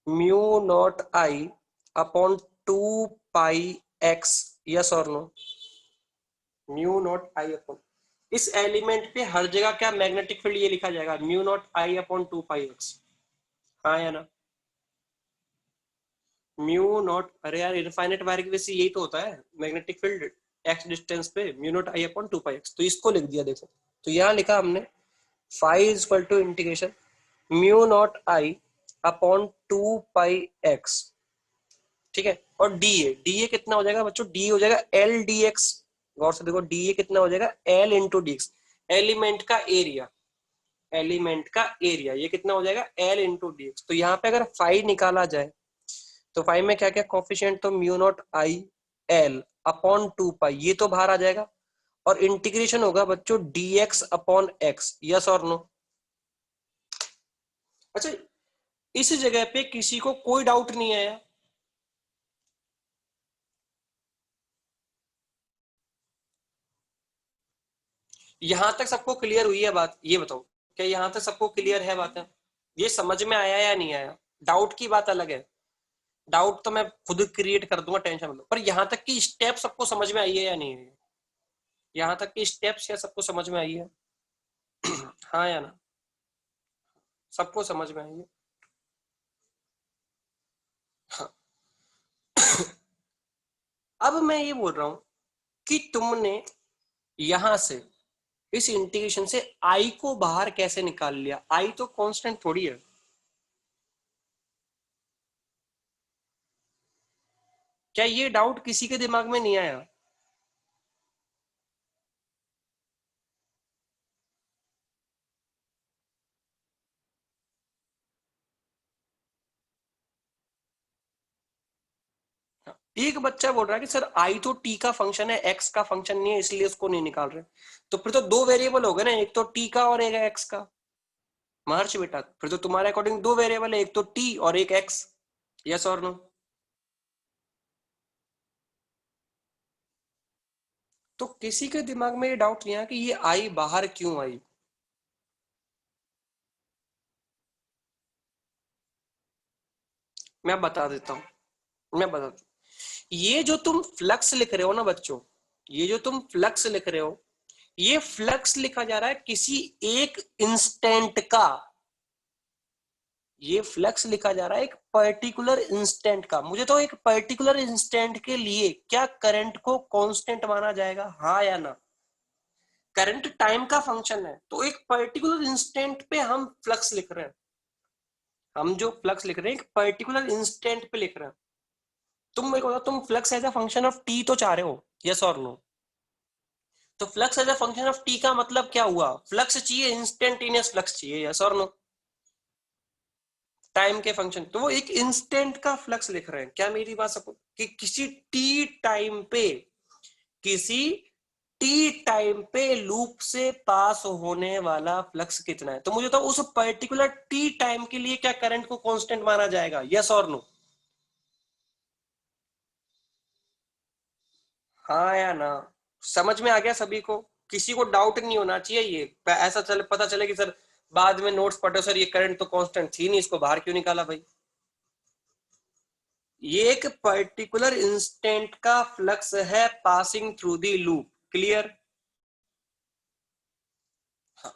Mu naught I upon 2 pi x, yes और no? Mu naught I upon, इस एलिमेंट पे हर जगह क्या मैग्नेटिक फील्ड ये लिखा जाएगा, mu naught I upon 2 pi x, हाँ या ना? म्यू नॉट, अरे यार इनफाइनाइट वायर की वजह से यही तो होता है मैग्नेटिक फील्ड, एक्स डिस्टेंस पे mu not I upon 2 pi X, तो इसको लिख दिया देखो। तो यहाँ लिखा हमने phi is equal to integration mu not I upon 2 pi X, ठीक है। और डी ए कितना हो जाएगा बच्चों, डी हो जाएगा एल डी एक्स, गौर से देखो डी ए कितना हो जाएगा, L into D x, element का एरिया, एलिमेंट का एरिया ये कितना हो जाएगा, एल इंटू डी एक्स। तो यहाँ पे अगर फाई निकाला जाए तो फाई में क्या क्या कॉफिशिएंट, तो mu not I l upon 2 पाई, ये तो बाहर आ जाएगा, और इंटीग्रेशन होगा बच्चों D x upon x, yes और नो? अच्छा, इस जगह पे किसी को कोई डाउट नहीं आया? यहां तक सबको क्लियर हुई है बात, ये बताओ, क्या यहां तक सबको क्लियर है बात है? ये समझ में आया या नहीं आया? डाउट की बात अलग है, डाउट तो मैं खुद क्रिएट कर दूंगा, टेंशन मत लो, पर यहाँ तक की स्टेप सबको समझ में आई है या नहीं है? यहाँ तक की स्टेप्स क्या सबको समझ में आई है? हाँ या ना? सबको समझ में आई है? हाँ। अब मैं ये बोल रहा हूं कि तुमने यहां से इस इंटीग्रेशन से आई को बाहर कैसे निकाल लिया? आई तो कांस्टेंट थोड़ी है। क्या ये डाउट किसी के दिमाग में नहीं आया? एक बच्चा बोल रहा है कि सर आई तो टी का फंक्शन है, एक्स का फंक्शन नहीं है, इसलिए उसको नहीं निकाल रहे। तो फिर तो दो वेरिएबल हो गए ना, एक तो टी का और एक एक्स का। महर्ष बेटा, फिर तो तुम्हारे अकॉर्डिंग दो वेरिएबल है, एक तो टी और एक एक्स, यस और नो? तो किसी के दिमाग में ये डाउट नहीं आया कि ये आई बाहर क्यों आई? मैं बता देता हूँ, मैं बता दूं। ये जो तुम फ्लक्स लिख रहे हो ना बच्चों, ये जो तुम फ्लक्स लिख रहे हो, ये फ्लक्स लिखा जा रहा है किसी एक इंस्टेंट का, ये फ्लक्स लिखा जा रहा है एक पर्टिकुलर इंस्टेंट का। मुझे तो एक पर्टिकुलर इंस्टेंट के लिए क्या करंट को कांस्टेंट माना जाएगा, हाँ या ना? करंट टाइम का फंक्शन है, तो एक पर्टिकुलर इंस्टेंट पे हम फ्लक्स लिख रहे हैं, हम जो फ्लक्स लिख रहे हैं एक पर्टिकुलर इंस्टेंट पे लिख रहे हैं। तुम मेरे को बताओ, तुम flux as a function of T तो चाह रहे हो, यस और नो? तो flux as a function of T का मतलब क्या हुआ, फ्लक्स चाहिए, इंस्टेंटेनियस फ्लक्स चाहिए, यस और नो? टाइम के फंक्शन, तो वो एक इंस्टेंट का फ्लक्स लिख रहे हैं। क्या मेरी बात सबको, कि किसी टी टाइम पे, किसी टी टाइम पे लूप से पास होने वाला फ्लक्स कितना है, तो मुझे तो उस पर्टिकुलर टी टाइम के लिए क्या करंट को कांस्टेंट माना जाएगा, यस और नो? हाँ या ना? समझ में आ गया सभी को? किसी को डाउट नहीं होना चाहिए, ये ऐसा चले, पता चले कि सर बाद में नोट्स पढ़ो सर ये करंट तो कांस्टेंट थी नहीं, इसको बाहर क्यों निकाला भाई? ये एक पर्टिकुलर इंस्टेंट का फ्लक्स है passing through the loop, clear? हाँ।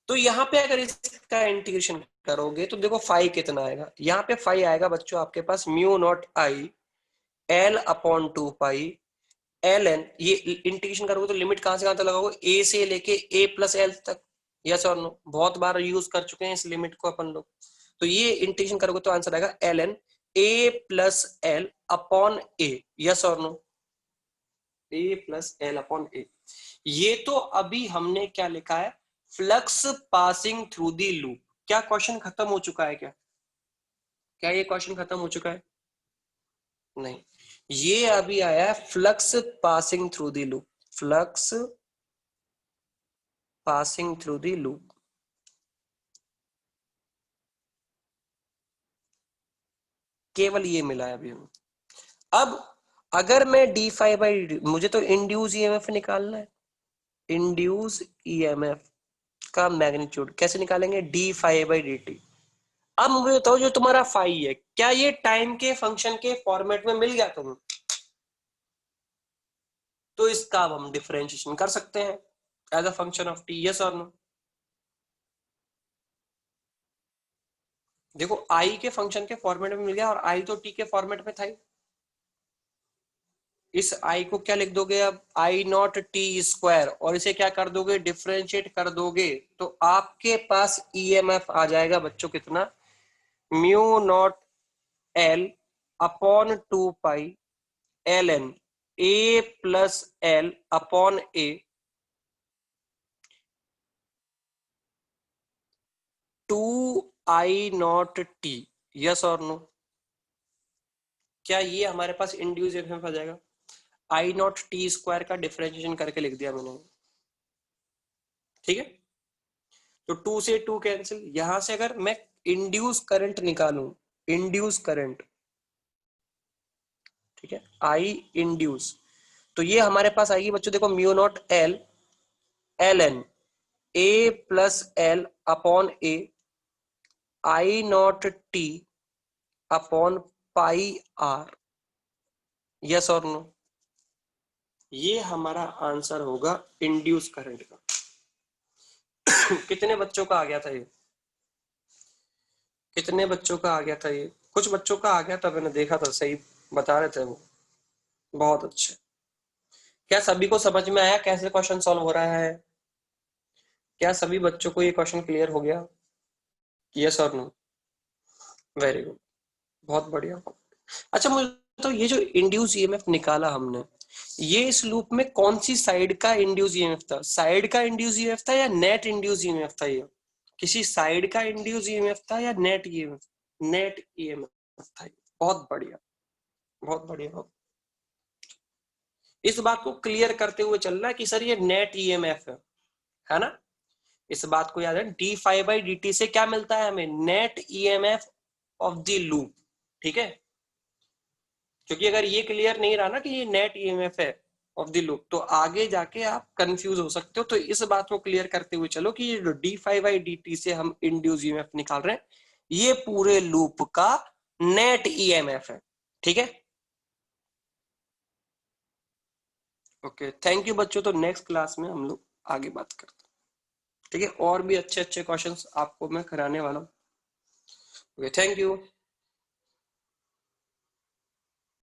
तो यहाँ पे अगर इसका इंटीग्रेशन करोगे तो देखो फाई कितना आएगा, यहाँ पे फाई आएगा बच्चों आपके पास mu not I l upon 2 pi L n, ये इंटीग्रेशन करोगे तो लिमिट कहां से कहां तक लगाओगे, ए से लेके ए प्लस एल तक, यस और नो? बहुत बार यूज कर चुके हैं इस लिमिट को अपन लोग। तो ये इंटीग्रेशन करोगे तो आंसर आएगा L N A plus L upon A, yes और no? A plus L upon A. ये तो अभी हमने क्या लिखा है, flux passing through the loop. क्या क्वेश्चन खत्म हो चुका है क्या? क्या ये क्वेश्चन खत्म हो चुका है? नहीं, ये अभी आया है flux passing through the loop, flux passing through the loop. केवल ये मिला है अभी हमें। अब अगर मैं डी फाइव बाई, मुझे तो इंड्यूस ईएमएफ निकालना है, इंड्यूस ईएमएफ का मैग्नीट्यूड कैसे निकालेंगे, D five by D T. अब मुझे बताओ जो तुम्हारा फाई है, क्या ये टाइम के फंक्शन के फॉर्मेट में मिल गया तुम्हें? तो इसका अब हम डिफरेंशिएशन कर सकते हैं as a function of T, yes और नो। देखो आई के फंक्शन के फॉर्मेट में मिल गया, और आई तो टी के फॉर्मेट में था ही। इस आई को क्या लिख दोगे अब, आई नॉट टी स्क्वायर, और इसे क्या कर दोगे, डिफरेंशिएट कर दोगे, तो आपके पास ईएमएफ आ जाएगा बच्चों कितना, mu naught L upon 2 pi L N A plus L upon A 2 I0T, yes और नो। क्या ये हमारे पास इंड्यूस ईएमएफ आ जाएगा, I0T² का डिफरेंशिएशन करके लिख दिया मैंने, ठीक है। तो 2 से 2 कैंसिल, यहां से अगर मैं इंड्यूस करंट निकालूं, इंड्यूस करंट, ठीक है, आई इंड्यूस, तो ये हमारे पास आएगी बच्चों, देखो mu naught L L N A plus L upon A I0T upon pi R, yes और नो। ये हमारा आंसर होगा इंड्यूस करंट का। कितने बच्चों का आ गया था ये, कितने बच्चों का आ गया था ये, कुछ बच्चों का आ गया था, मैंने देखा था, सही बता रहे थे वो, बहुत अच्छे। क्या सभी को समझ में आया कैसे क्वेश्चन सॉल्व हो रहा है? क्या सभी बच्चों को ये क्वेश्चन क्लियर हो गया, यस और नो? वेरी गुड, बहुत बढ़िया। अच्छा मुझे तो ये जो इंड्यूस ईएमएफ निकाला हमने, ये इस लूप में कौन सी साइड का इंड्यूस ईएमएफ था, साइड का इंड्यूस ईएमएफ था या नेट इंड्यूस ईएमएफ था? ये किसी साइड का इंड्यूस ईएमएफ था या नेट ईएमएफ, नेट ईएमएफ था। बहुत बढ़िया, बहुत बढ़िया। इस बात को क्लियर करते हुए चलना है कि सर ये नेट ईएमएफ है ना। इस बात को याद है, d five by D t से क्या मिलता है हमें, net EMF of the loop, ठीक है। क्योंकि अगर ये क्लियर नहीं रहा ना कि ये नेट ईएमएफ है ऑफ द लूप, तो आगे जाके आप कंफ्यूज हो सकते हो। तो इस बात को क्लियर करते हुए चलो कि ये जो D five by D t से हम इंड्यूस ईएमएफ निकाल रहे हैं, ये पूरे लूप का नेट ईएमएफ है, ठीक है। ओके, थैंक यू बच्चों। तो नेक्स्ट क्लास में हम लोग आगे बात करते हैं, ठीक है। और भी अच्छे अच्छे क्वेश्चंस आपको मैं कराने वाला हूँ। Okay, thank you.